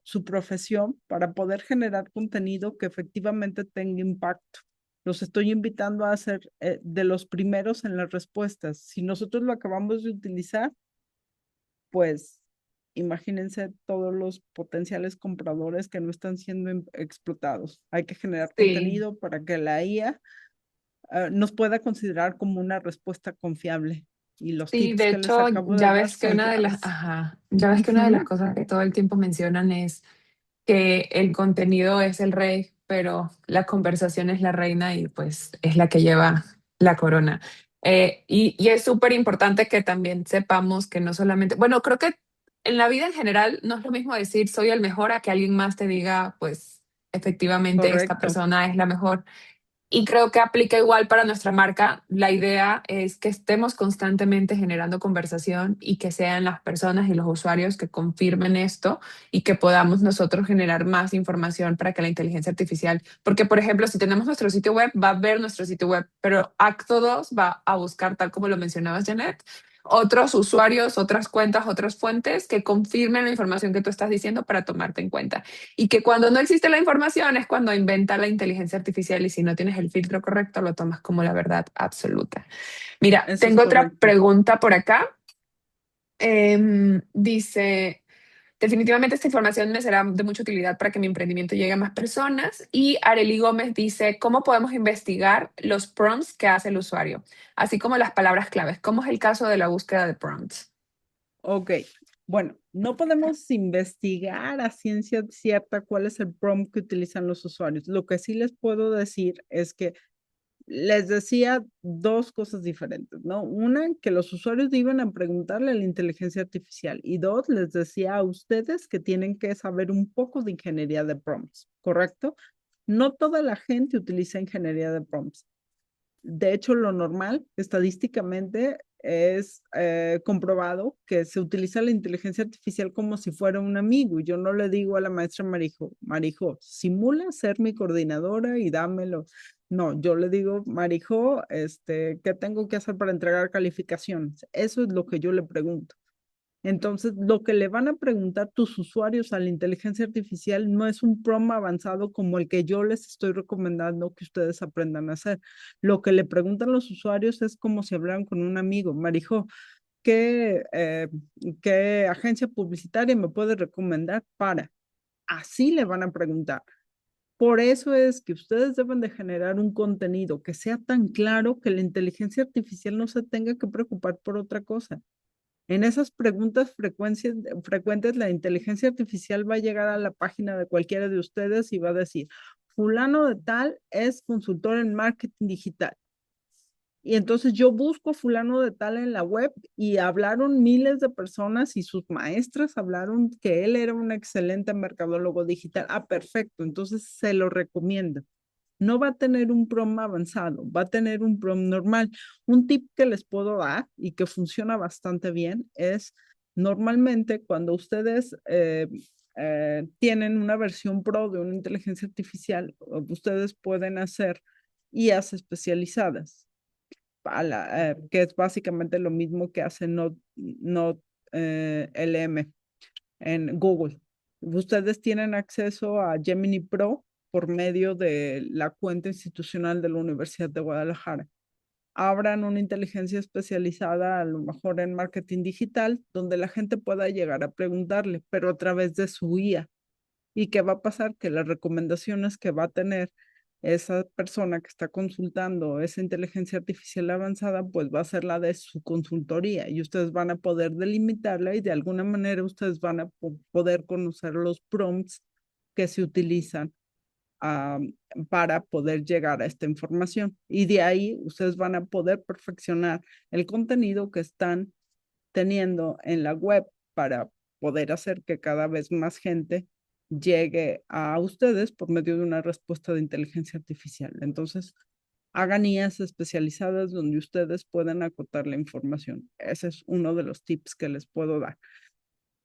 su profesión para poder generar contenido que efectivamente tenga impacto. Los estoy invitando a ser de los primeros en las respuestas. Si nosotros lo acabamos de utilizar, pues imagínense todos los potenciales compradores que no están siendo explotados. Hay que generar Sí. contenido para que la IA nos pueda considerar como una respuesta confiable. Y los Sí, tips de que les hecho, acabo de dar son claves. ya ves que una de las Ujú. cosas que todo el tiempo mencionan es que el contenido es el rey, pero la conversación es la reina y pues es la que lleva la corona. Y es súper importante que también sepamos que no solamente, bueno, creo que en la vida en general no es lo mismo decir soy el mejor a que alguien más te diga, pues efectivamente esta Correcto. persona es la mejor. Y creo que aplica igual para nuestra marca. La idea es que estemos constantemente generando conversación y que sean las personas y los usuarios que confirmen esto y que podamos nosotros generar más información para que la inteligencia artificial, porque por ejemplo, si tenemos nuestro sitio web, va a ver nuestro sitio web, pero Acto 2 va a buscar, tal como lo mencionabas, Janet, otros usuarios, otras cuentas, otras fuentes que confirmen la información que tú estás diciendo para tomarte en cuenta. Y que cuando no existe la información es cuando inventa la inteligencia artificial y si no tienes el filtro correcto lo tomas como la verdad absoluta. Mira, Eso es tengo otra correcto. pregunta por acá. Dice, definitivamente esta información me será de mucha utilidad para que mi emprendimiento llegue a más personas. Y Arely Gómez dice, ¿cómo podemos investigar los prompts que hace el usuario? Así como las palabras claves. ¿Cómo es el caso de la búsqueda de prompts? Ok. Bueno, no podemos investigar a ciencia cierta cuál es el prompt que utilizan los usuarios. Lo que sí les puedo decir es que les decía dos cosas diferentes, ¿no? Una, que los usuarios iban a preguntarle a la inteligencia artificial y dos, les decía a ustedes que tienen que saber un poco de ingeniería de prompts, ¿correcto? No toda la gente utiliza ingeniería de prompts. De hecho, lo normal, estadísticamente, es comprobado que se utiliza la inteligencia artificial como si fuera un amigo. Y yo no le digo a la maestra Marijo, simula ser mi coordinadora y dámelo. No, yo le digo, Marijo, ¿qué tengo que hacer para entregar calificaciones? Eso es lo que yo le pregunto. Entonces, lo que le van a preguntar tus usuarios a la inteligencia artificial no es un prompt avanzado como el que yo les estoy recomendando que ustedes aprendan a hacer. Lo que le preguntan los usuarios es como si hablaran con un amigo. Marijo, ¿qué agencia publicitaria me puede recomendar para? Así le van a preguntar. Por eso es que ustedes deben de generar un contenido que sea tan claro que la inteligencia artificial no se tenga que preocupar por otra cosa. En esas preguntas frecuentes, la inteligencia artificial va a llegar a la página de cualquiera de ustedes y va a decir, fulano de tal es consultor en marketing digital. Y entonces yo busco fulano de tal en la web y hablaron miles de personas y sus maestras hablaron que él era un excelente mercadólogo digital. Ah, perfecto. Entonces se lo recomiendo. No va a tener un prom avanzado, va a tener un prom normal. Un tip que les puedo dar y que funciona bastante bien es normalmente cuando ustedes tienen una versión pro de una inteligencia artificial, ustedes pueden hacer IAs especializadas, que es básicamente lo mismo que hace LM en Google. Ustedes tienen acceso a Gemini Pro por medio de la cuenta institucional de la Universidad de Guadalajara. Abran una inteligencia especializada, a lo mejor en marketing digital, donde la gente pueda llegar a preguntarle, pero a través de su IA. ¿Y qué va a pasar? Que las recomendaciones que va a tener esa persona que está consultando esa inteligencia artificial avanzada, pues va a ser la de su consultoría y ustedes van a poder delimitarla y de alguna manera ustedes van a poder conocer los prompts que se utilizan para poder llegar a esta información. Y de ahí ustedes van a poder perfeccionar el contenido que están teniendo en la web para poder hacer que cada vez más gente llegue a ustedes por medio de una respuesta de inteligencia artificial. Entonces, hagan IAs especializadas donde ustedes puedan acotar la información. Ese es uno de los tips que les puedo dar.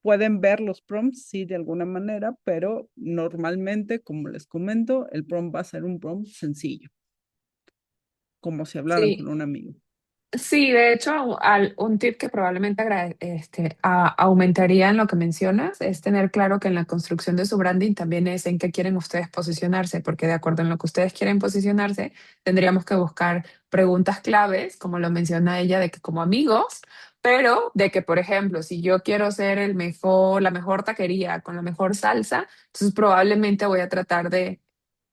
Pueden ver los prompts, sí, de alguna manera, pero normalmente, como les comento, el prompt va a ser un prompt sencillo, como si hablaran con Sí, un amigo. sí, de hecho, un tip que probablemente aumentaría en lo que mencionas es tener claro que en la construcción de su branding también es en qué quieren ustedes posicionarse, porque de acuerdo en lo que ustedes quieren posicionarse, tendríamos que buscar preguntas claves, como lo menciona ella, de que como amigos, pero de que, por ejemplo, si yo quiero ser la mejor taquería con la mejor salsa, entonces probablemente voy a tratar de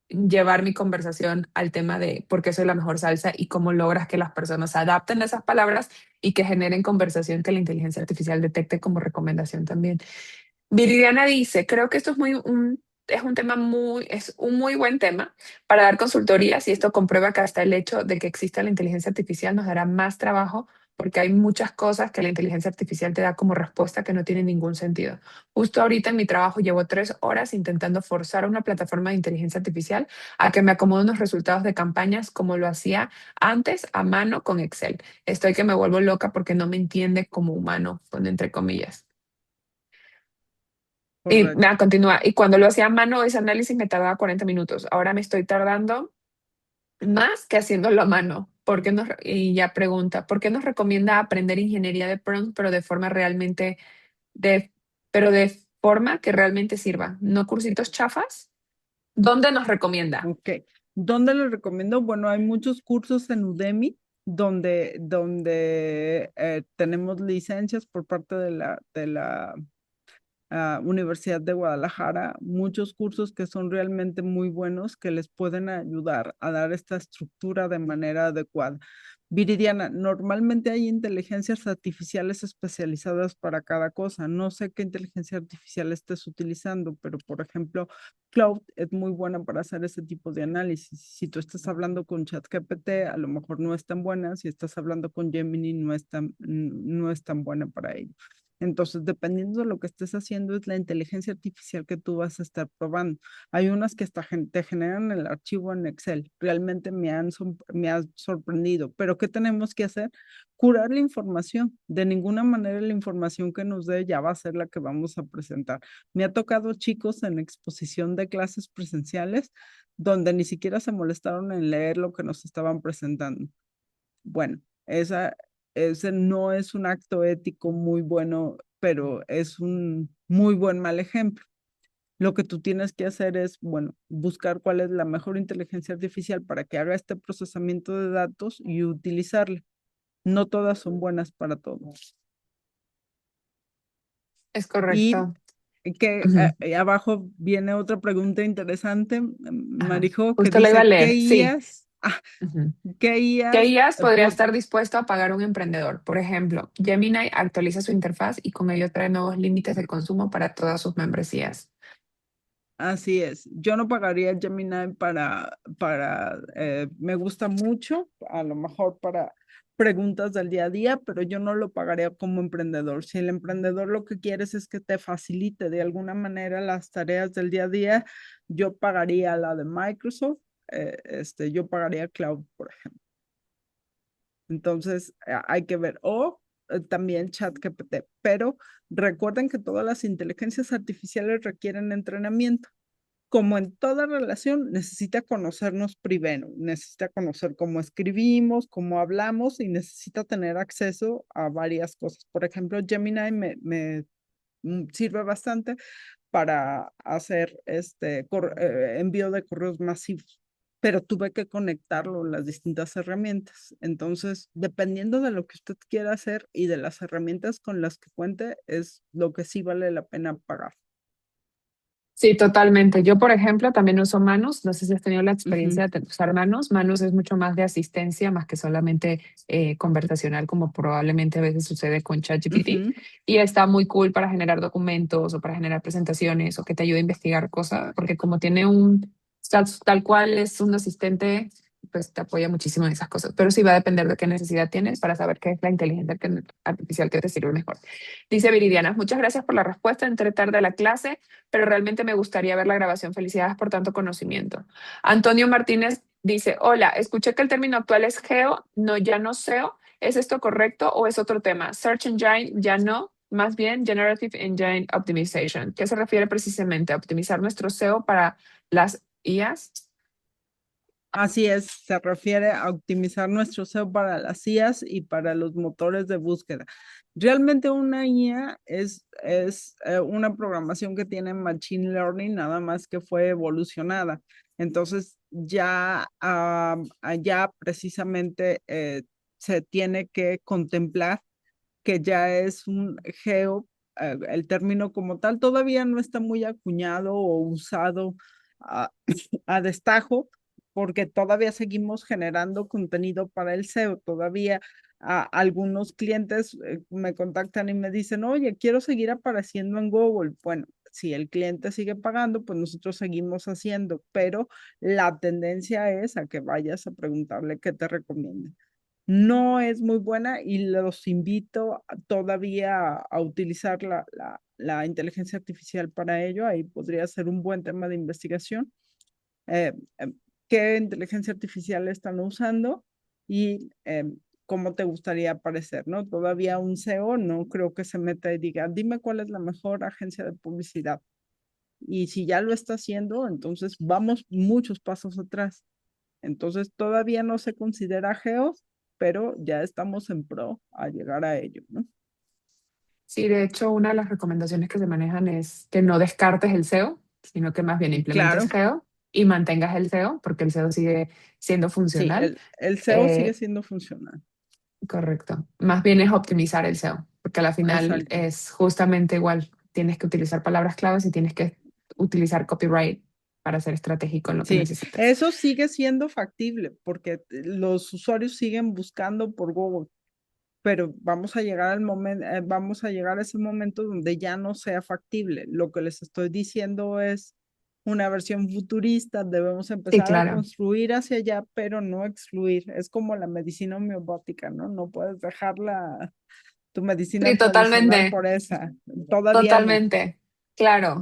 llevar mi conversación al tema de por qué soy la mejor salsa y cómo logras que las personas se adapten a esas palabras y que generen conversación que la inteligencia artificial detecte como recomendación también. Viridiana dice, creo que esto es un tema es un muy buen tema para dar consultorías y esto comprueba que hasta el hecho de que exista la inteligencia artificial nos dará más trabajo porque hay muchas cosas que la inteligencia artificial te da como respuesta que no tienen ningún sentido. Justo ahorita en mi trabajo llevo 3 horas intentando forzar a una plataforma de inteligencia artificial a que me acomode unos resultados de campañas como lo hacía antes a mano con Excel. Estoy que me vuelvo loca porque no me entiende como humano, con entre comillas. Y Correcto. nada, continúa. Y cuando lo hacía a mano, ese análisis me tardaba 40 minutos. Ahora me estoy tardando más que haciéndolo a mano. Y ya pregunta, ¿por qué nos recomienda aprender ingeniería de prompt, pero de forma de, pero de forma que realmente sirva? ¿No cursitos chafas? ¿Dónde nos recomienda? Ok. ¿Dónde les recomiendo? Bueno, hay muchos cursos en Udemy donde tenemos licencias por parte de la Universidad de Guadalajara, muchos cursos que son realmente muy buenos que les pueden ayudar a dar esta estructura de manera adecuada. Viridiana, normalmente hay inteligencias artificiales especializadas para cada cosa. No sé qué inteligencia artificial estés utilizando, pero por ejemplo, Cloud es muy buena para hacer ese tipo de análisis. Si tú estás hablando con ChatGPT, a lo mejor no es tan buena. Si estás hablando con Gemini, no es tan buena para ello. Entonces, dependiendo de lo que estés haciendo, es la inteligencia artificial que tú vas a estar probando. Hay unas que hasta te generan el archivo en Excel. Realmente me han sorprendido. Pero ¿qué tenemos que hacer? Curar la información. De ninguna manera la información que nos dé ya va a ser la que vamos a presentar. Me ha tocado chicos en exposición de clases presenciales donde ni siquiera se molestaron en leer lo que nos estaban presentando. Bueno, ese no es un acto ético muy bueno, pero es un muy buen mal ejemplo. Lo que tú tienes que hacer es, bueno, buscar cuál es la mejor inteligencia artificial para que haga este procesamiento de datos y utilizarla. No todas son buenas para todos. Es Y correcto. que Ujú. abajo viene otra pregunta interesante, Ajá. Marijo, que Justo lo iba a dice, ¿qué leer. Sí. IAs? Ujú. ¿Qué ¿Qué IAs? IAs podría estar dispuesto a pagar un emprendedor? Por ejemplo, Gemini actualiza su interfaz y con ello trae nuevos límites de consumo para todas sus membresías. Así es. Yo no pagaría Gemini me gusta mucho, a lo mejor para preguntas del día a día, pero yo no lo pagaría como emprendedor. Si el emprendedor lo que quieres es que te facilite de alguna manera las tareas del día a día, yo pagaría la de Microsoft, yo pagaría Cloud, por ejemplo. Entonces, hay que ver. O también ChatGPT. Pero recuerden que todas las inteligencias artificiales requieren entrenamiento. Como en toda relación, necesita conocernos primero, necesita conocer cómo escribimos, cómo hablamos y necesita tener acceso a varias cosas. Por ejemplo, Gemini me sirve bastante para hacer envío de correos masivos, pero tuve que conectarlo en las distintas herramientas. Entonces, dependiendo de lo que usted quiera hacer y de las herramientas con las que cuente, es lo que sí vale la pena pagar. Sí, totalmente. Yo, por ejemplo, también uso Manus. No sé si has tenido la Ujú, experiencia de usar Manus. Manus es mucho más de asistencia, más que solamente conversacional, como probablemente a veces sucede con ChatGPT. ujú. Y está muy cool para generar documentos o para generar presentaciones o que te ayude a investigar cosas, porque como tiene tal cual es un asistente, pues te apoya muchísimo en esas cosas. Pero sí va a depender de qué necesidad tienes para saber qué es la inteligencia artificial que te sirve mejor. Dice Viridiana, muchas gracias por la respuesta. Entré tarde a la clase, pero realmente me gustaría ver la grabación. Felicidades por tanto conocimiento. Antonio Martínez dice, hola, escuché que el término actual es geo, no, ya no SEO. ¿Es esto correcto o es otro tema? Search Engine, ya no, más bien Generative Engine Optimization. ¿Qué se refiere precisamente? ¿A optimizar nuestro SEO para las IAs? Así es, se refiere a optimizar nuestro SEO para las IAs y para los motores de búsqueda. Realmente una IA es una programación que tiene Machine Learning, nada más que fue evolucionada. Entonces, ya precisamente se tiene que contemplar que ya es un geo, el término como tal todavía no está muy acuñado o usado a, a destajo, porque todavía seguimos generando contenido para el SEO. Todavía algunos clientes me contactan y me dicen, oye, quiero seguir apareciendo en Google. Bueno, si el cliente sigue pagando, pues nosotros seguimos haciendo, pero la tendencia es a que vayas a preguntarle qué te recomienda. No es muy buena y los invito todavía a utilizar la inteligencia artificial para ello. Ahí podría ser un buen tema de investigación. Eh, eh, ¿Qué inteligencia artificial están usando y cómo te gustaría aparecer, ¿no? Todavía un CEO no creo que se meta y diga, dime cuál es la mejor agencia de publicidad. Y si ya lo está haciendo, entonces vamos muchos pasos atrás. Entonces todavía no se considera geo, pero ya estamos en pro a llegar a ello, ¿no? Sí, de hecho, una de las recomendaciones que se manejan es que no descartes el SEO, sino que más bien implementes Claro, SEO y mantengas el SEO, porque el SEO sigue siendo sí, funcional. el SEO sigue Eh, siendo funcional. Correcto. Más bien es optimizar el SEO, porque a la final Exacto. es justamente igual. Tienes que utilizar palabras claves y tienes que utilizar copyright para ser estratégico en lo que Sí, necesitas. eso sigue siendo factible porque los usuarios siguen buscando por Google, pero vamos a llegar al momento, vamos a llegar a ese momento donde ya no sea factible. Lo que les estoy diciendo es una versión futurista, debemos Sí, empezar a claro. construir hacia allá, pero no excluir. Es como la medicina homeopática, ¿no? No puedes dejar tu medicina Sí, tradicional totalmente. por esa. Todavía no. Totalmente. Claro,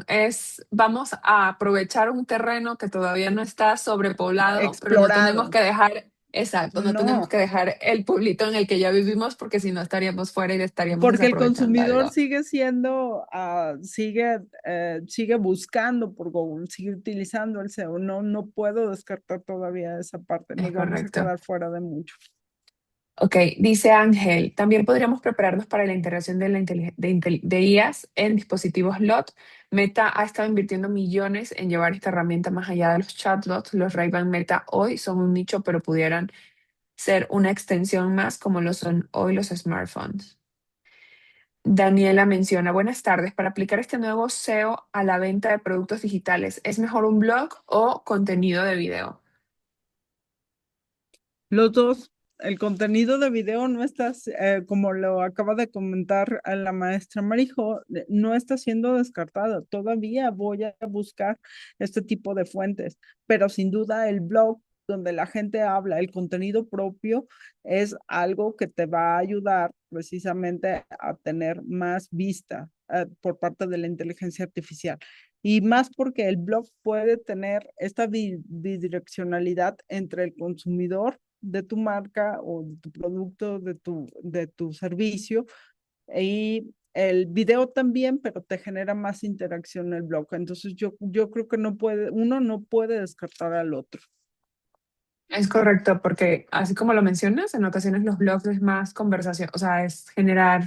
vamos a aprovechar un terreno que todavía no está sobrepoblado, pero no tenemos Explorado. que dejar, exacto, no tenemos No, que dejar el pueblito en el que ya vivimos porque si no estaríamos fuera y estaríamos porque el desaprovechando consumidor algo. sigue siendo, sigue buscando por Google, sigue utilizando el SEO. No, no puedo descartar todavía esa parte. Es Nos vamos a correcto. quedar fuera de mucho. Ok, dice Ángel, también podríamos prepararnos para la integración de, de IAs en dispositivos LOT. Meta ha estado invirtiendo millones en llevar esta herramienta más allá de los chatbots. Los Ray-Ban Meta hoy son un nicho, pero pudieran ser una extensión más como lo son hoy los smartphones. Daniela menciona, buenas tardes, para aplicar este nuevo SEO a la venta de productos digitales, ¿es mejor un blog o contenido de video? Los dos, el contenido de video no está, como lo acaba de comentar a la maestra Marijo, no está siendo descartado. Todavía voy a buscar este tipo de fuentes, pero sin duda el blog donde la gente habla, el contenido propio, es algo que te va a ayudar precisamente a tener más vista por parte de la inteligencia artificial. Y más porque el blog puede tener esta bidireccionalidad entre el consumidor de tu marca o de tu producto, de tu servicio. Y el video también, pero te genera más interacción en el blog. Entonces yo creo que uno no puede descartar al otro. Es correcto, porque así como lo mencionas, en ocasiones los blogs es más conversación, o sea, es generar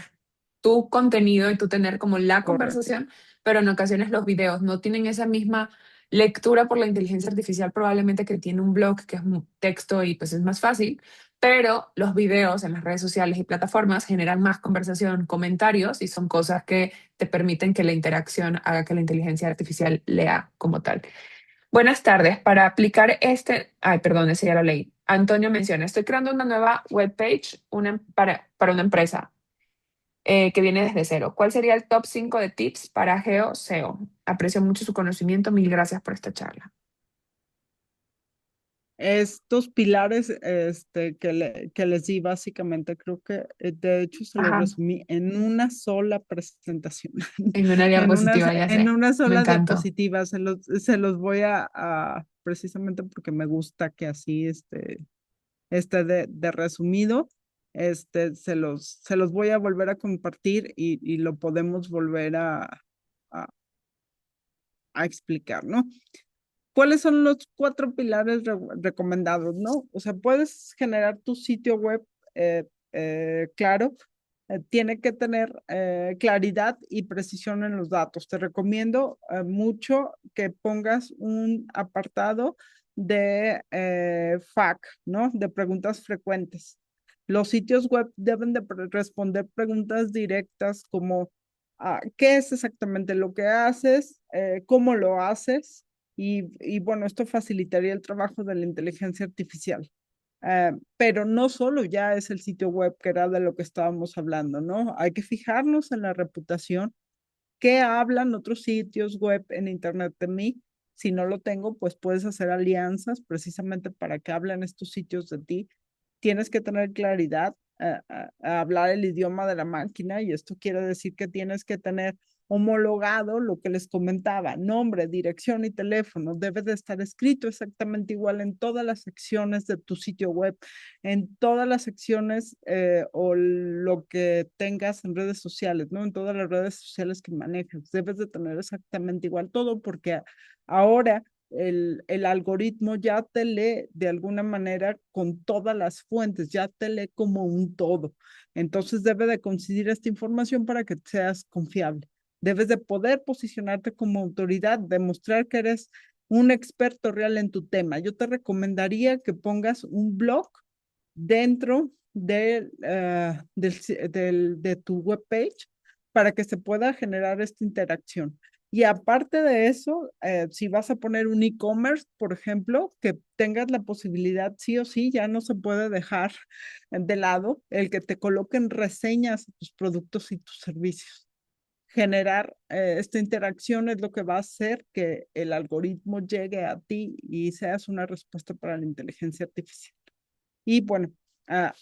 tu contenido y tú tener como la correcto. conversación, pero en ocasiones los videos no tienen esa misma lectura por la inteligencia artificial, probablemente que tiene un blog que es un texto y pues es más fácil, pero los videos en las redes sociales y plataformas generan más conversación, comentarios y son cosas que te permiten que la interacción haga que la inteligencia artificial lea como tal. Buenas tardes. Para aplicar ay, perdón, ese ya lo leí. Antonio menciona, estoy creando una nueva webpage para una empresa que viene desde cero. ¿Cuál sería el top 5 de tips para Geo SEO? Aprecio mucho su conocimiento. Mil gracias por esta charla. Estos pilares que les di básicamente, creo que de hecho se los Ajá, resumí en una sola presentación, en una diapositiva, ya en sé. una Me sola encantó. diapositiva. Se los voy precisamente porque me gusta que así de resumido, se los voy a volver a compartir y lo podemos volver a, a explicar, ¿no? ¿Cuáles son los 4 pilares recomendados, no? O sea, puedes generar tu sitio web, claro, tiene que tener claridad y precisión en los datos. Te recomiendo mucho que pongas un apartado de FAQ, ¿no? De preguntas frecuentes. Los sitios web deben de responder preguntas directas como ¿qué es exactamente lo que haces? ¿Cómo lo haces? Y bueno, esto facilitaría el trabajo de la inteligencia artificial. Pero no solo ya es el sitio web, que era de lo que estábamos hablando, ¿no? Hay que fijarnos en la reputación. ¿Qué hablan otros sitios web en Internet de mí? Si no lo tengo, pues puedes hacer alianzas precisamente para que hablen estos sitios de ti. Tienes que tener claridad a hablar el idioma de la máquina, y esto quiere decir que tienes que tener homologado lo que les comentaba: nombre, dirección y teléfono. Debe de estar escrito exactamente igual en todas las secciones de tu sitio web, en todas las secciones o lo que tengas en redes sociales, ¿no? En todas las redes sociales que manejas. Debes de tener exactamente igual todo, porque ahora el algoritmo ya te lee de alguna manera con todas las fuentes, ya te lee como un todo. Entonces debe de coincidir esta información para que seas confiable. Debes de poder posicionarte como autoridad, demostrar que eres un experto real en tu tema. Yo te recomendaría que pongas un blog dentro de tu webpage para que se pueda generar esta interacción. Y aparte de eso, si vas a poner un e-commerce, por ejemplo, que tengas la posibilidad, sí o sí, ya no se puede dejar de lado el que te coloquen reseñas a tus productos y tus servicios. Generar esta interacción es lo que va a hacer que el algoritmo llegue a ti y seas una respuesta para la inteligencia artificial. Y bueno,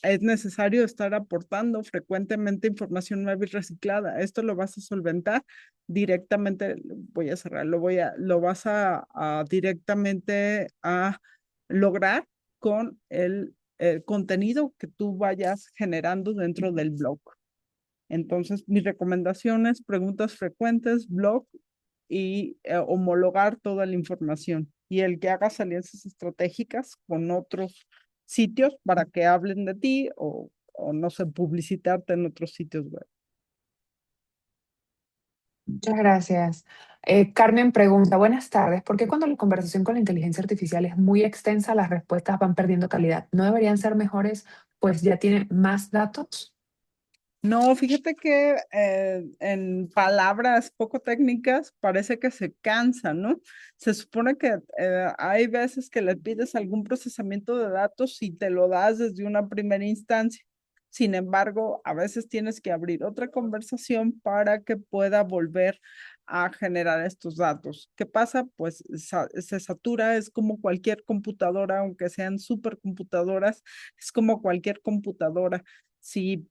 es necesario estar aportando frecuentemente información nueva y reciclada. Esto lo vas a solventar directamente. Voy a cerrar, lo vas a directamente a lograr con el contenido que tú vayas generando dentro del blog. Entonces, mis recomendaciones: preguntas frecuentes, blog y homologar toda la información. Y el que hagas alianzas estratégicas con otros sitios para que hablen de ti o no sé, publicitarte en otros sitios web. Muchas gracias. Carmen pregunta, buenas tardes, ¿por qué cuando la conversación con la inteligencia artificial es muy extensa, las respuestas van perdiendo calidad? ¿No deberían ser mejores, pues ya tiene más datos? No, fíjate que en palabras poco técnicas parece que se cansa, ¿no? Se supone que hay veces que le pides algún procesamiento de datos y te lo das desde una primera instancia. Sin embargo, a veces tienes que abrir otra conversación para que pueda volver a generar estos datos. ¿Qué pasa? Pues se satura. Es como cualquier computadora, aunque sean supercomputadoras, es como cualquier computadora. Sí,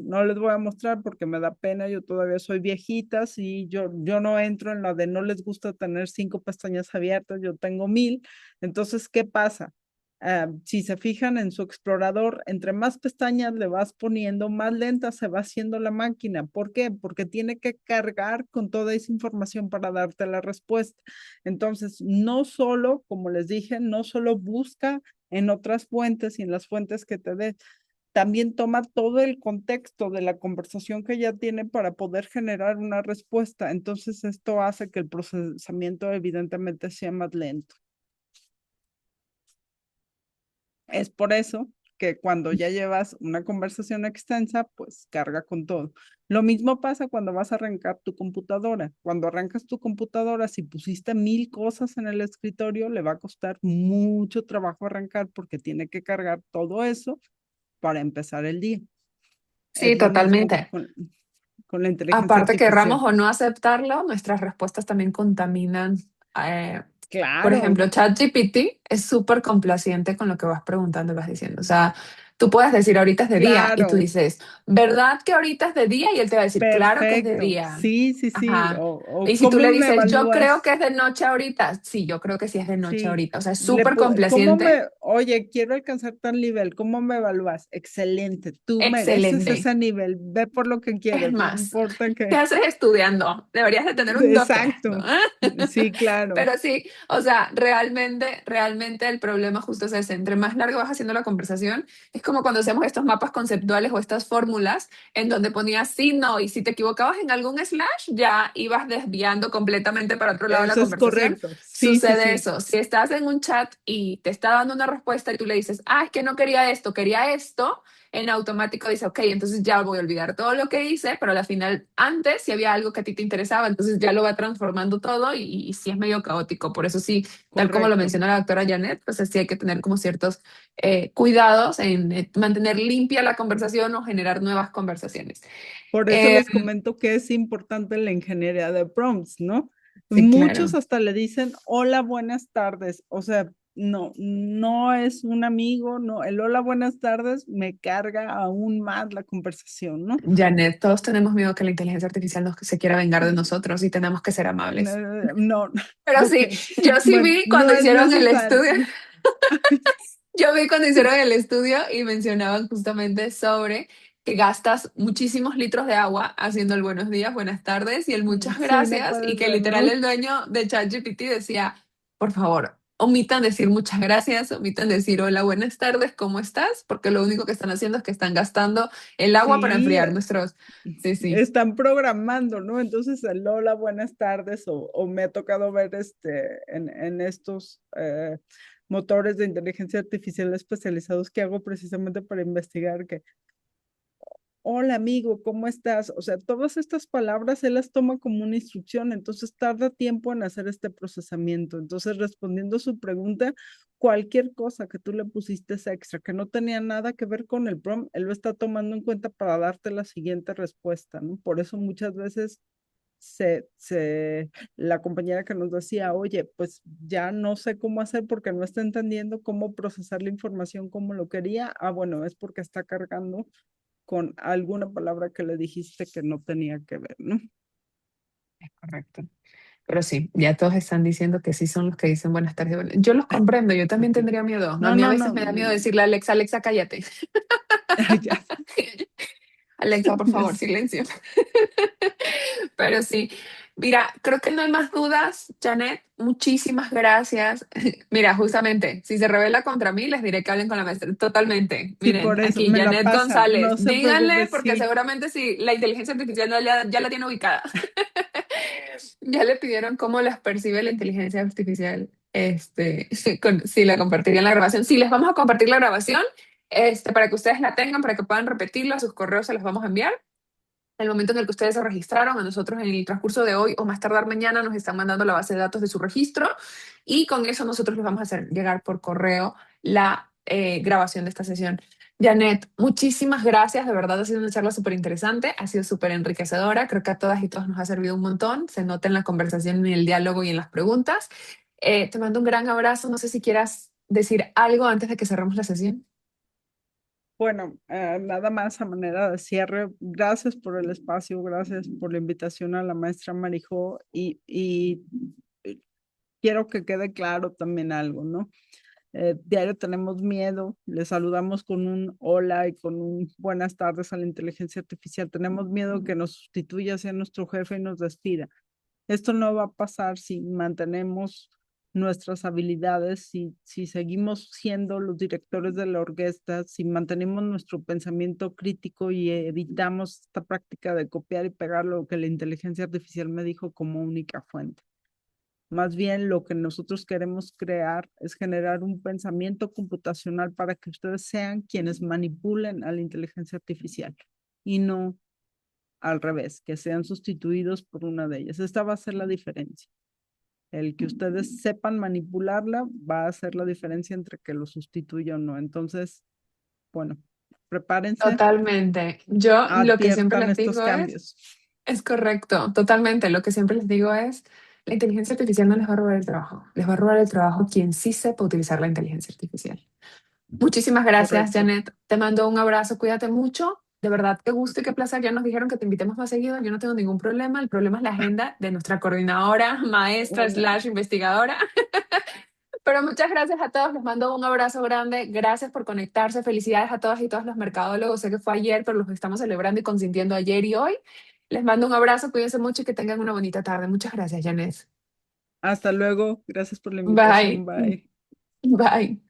no les voy a mostrar porque me da pena, yo todavía soy viejita, sí, yo no entro en la de no les gusta tener 5 pestañas abiertas, yo tengo 1000. Entonces, ¿qué pasa? Si se fijan en su explorador, entre más pestañas le vas poniendo, más lenta se va haciendo la máquina. ¿Por qué? Porque tiene que cargar con toda esa información para darte la respuesta. Entonces, no solo, como les dije, no solo busca en otras fuentes y en las fuentes que te dé, también toma todo el contexto de la conversación que ya tiene para poder generar una respuesta. Entonces, esto hace que el procesamiento evidentemente sea más lento. Es por eso que cuando ya llevas una conversación extensa, pues carga con todo. Lo mismo pasa cuando vas a arrancar tu computadora. Cuando arrancas tu computadora, si pusiste 1000 cosas en el escritorio, le va a costar mucho trabajo arrancar porque tiene que cargar todo eso para empezar el día. Es Sí, lo mismo totalmente. con la inteligencia Aparte, querramos artificial. o no aceptarlo, nuestras respuestas también contaminan. eh, por Claro, ejemplo, ChatGPT es súper complaciente con lo que vas preguntando y vas diciendo. O sea, tú puedes decir ahorita es de día y tú claro. dices, ¿verdad que ahorita es de día? Y él te va a decir, claro que es de Perfecto. día. Sí, sí, sí. Ajá. O Y si tú ¿cómo le me dices, yo creo que evalúas? es de noche ahorita, sí, yo creo que sí es de noche Sí. ahorita. O sea, es súper complaciente. Oye, quiero alcanzar tal nivel, ¿cómo me evalúas? Excelente, tú mereces Excelente. ese nivel, ve por lo que Es quieres, no más, importa ¿qué que. haces estudiando? Deberías de tener un doctorado. Exacto. Sí, claro. Pero sí, o sea, realmente el problema justo es ese. Entre más largo vas haciendo la conversación, es como cuando hacemos estos mapas conceptuales o estas fórmulas en donde ponías sí, no, y si te equivocabas en algún slash, ya ibas desviando completamente para otro lado de la Eso es conversación. correcto. Sí, sí, Sucede sí. eso. Si estás en un chat y te está dando una respuesta y tú le dices, ah, es que no quería esto, quería esto, en automático dice, ok, entonces ya voy a olvidar todo lo que hice, pero al final, antes, si había algo que a ti te interesaba, entonces ya lo va transformando todo y sí es medio caótico. Por eso sí, tal como lo Correcto. menciona la doctora Janet, pues sí hay que tener como ciertos cuidados en mantener limpia la conversación o generar nuevas conversaciones. Por eso Eh, les comento que es importante la ingeniería de prompts, ¿no? sí, Muchos claro. hasta le dicen hola, buenas tardes. O sea, no, no es un amigo, no, el hola, buenas tardes me carga aún más la conversación, ¿no? Janet, todos tenemos miedo que la inteligencia artificial nos, se quiera vengar de nosotros y tenemos que ser amables. No, Pero ok. sí, yo sí Bueno, vi cuando no es hicieron el estudio. necesario. Yo vi cuando hicieron el estudio y mencionaban justamente sobre que gastas muchísimos litros de agua haciendo el buenos días, buenas tardes y el muchas Sí, no gracias y puede que ser, literal ¿no? el dueño de ChatGPT decía, por favor, omitan decir muchas gracias, omitan decir hola, buenas tardes, ¿cómo estás? Porque lo único que están haciendo es que están gastando el agua para Sí, enfriar nuestros... Sí, sí, están programando, ¿no? Entonces, el hola, buenas tardes, o me ha tocado ver en estos motores de inteligencia artificial especializados que hago precisamente para investigar que, hola amigo, ¿cómo estás? O sea, todas estas palabras él las toma como una instrucción, entonces tarda tiempo en hacer este procesamiento. Entonces, respondiendo a su pregunta, cualquier cosa que tú le pusiste extra, que no tenía nada que ver con el prompt, él lo está tomando en cuenta para darte la siguiente respuesta, ¿no? Por eso muchas veces la compañera que nos decía, oye, pues ya no sé cómo hacer porque no está entendiendo cómo procesar la información como lo quería. Ah, bueno, es porque está cargando con alguna palabra que le dijiste que no tenía que ver, ¿no? correcto. Pero sí, ya todos están diciendo que sí son los que dicen buenas tardes. Yo los comprendo, yo también Ok. tendría miedo. A No, mí a no, veces no. me da miedo decirle a Alexa, Alexa, cállate. Ya, Alexa, por ya favor, sé. silencio. Pero sí, mira, creo que no hay más dudas, Janet. Muchísimas gracias. Mira, justamente, si se revela contra mí, les diré que hablen con la maestra. Totalmente. Sí, Miren, por eso, aquí me la Janet pasan, González, no se preocupe, díganle, porque sí. seguramente si la inteligencia artificial ya la tiene ubicada. Ya le pidieron cómo las percibe la inteligencia artificial, si la compartiría en la grabación. Sí, les vamos a compartir la grabación, para que ustedes la tengan, para que puedan repetirlo, a sus correos se los vamos a enviar. El momento en el que ustedes se registraron, a nosotros en el transcurso de hoy o más tardar mañana nos están mandando la base de datos de su registro y con eso nosotros les vamos a hacer llegar por correo la grabación de esta sesión. Janet, muchísimas gracias, de verdad ha sido una charla súper interesante, ha sido súper enriquecedora, creo que a todas y todos nos ha servido un montón, se nota en la conversación, en el diálogo y en las preguntas. Te mando un gran abrazo, no sé si quieras decir algo antes de que cerremos la sesión. Bueno, nada más a manera de cierre, gracias por el espacio, gracias por la invitación a la maestra Marijó y quiero que quede claro también algo, ¿no? Diario tenemos miedo, le saludamos con un hola y con un buenas tardes a la inteligencia artificial. Tenemos miedo que nos sustituya, sea nuestro jefe y nos despida. Esto no va a pasar si mantenemos nuestras habilidades, si seguimos siendo los directores de la orquesta, si mantenemos nuestro pensamiento crítico y evitamos esta práctica de copiar y pegar lo que la inteligencia artificial me dijo como única fuente. Más bien lo que nosotros queremos crear es generar un pensamiento computacional para que ustedes sean quienes manipulen a la inteligencia artificial y no al revés, que sean sustituidos por una de ellas. Esta va a ser la diferencia. El que ustedes sepan manipularla va a hacer la diferencia entre que lo sustituya o no. Entonces, bueno, prepárense, Totalmente. Yo lo que siempre adviertan les estos digo cambios. es correcto, totalmente. Lo que siempre les digo es, la inteligencia artificial no les va a robar el trabajo, les va a robar el trabajo quien sí sepa utilizar la inteligencia artificial. Muchísimas gracias, Correcto. Janet. Te mando un abrazo, cuídate mucho. De verdad, qué gusto y qué placer. Ya nos dijeron que te invitemos más seguido. Yo no tengo ningún problema. El problema es la agenda de nuestra coordinadora, maestra, Bueno, slash, investigadora. Pero muchas gracias a todos. Les mando un abrazo grande. Gracias por conectarse. Felicidades a todas y todos los mercadólogos. Sé que fue ayer, pero los estamos celebrando y consintiendo ayer y hoy. Les mando un abrazo. Cuídense mucho y que tengan una bonita tarde. Muchas gracias, Janet. hasta luego. Gracias por la invitación. Bye. Bye. Bye.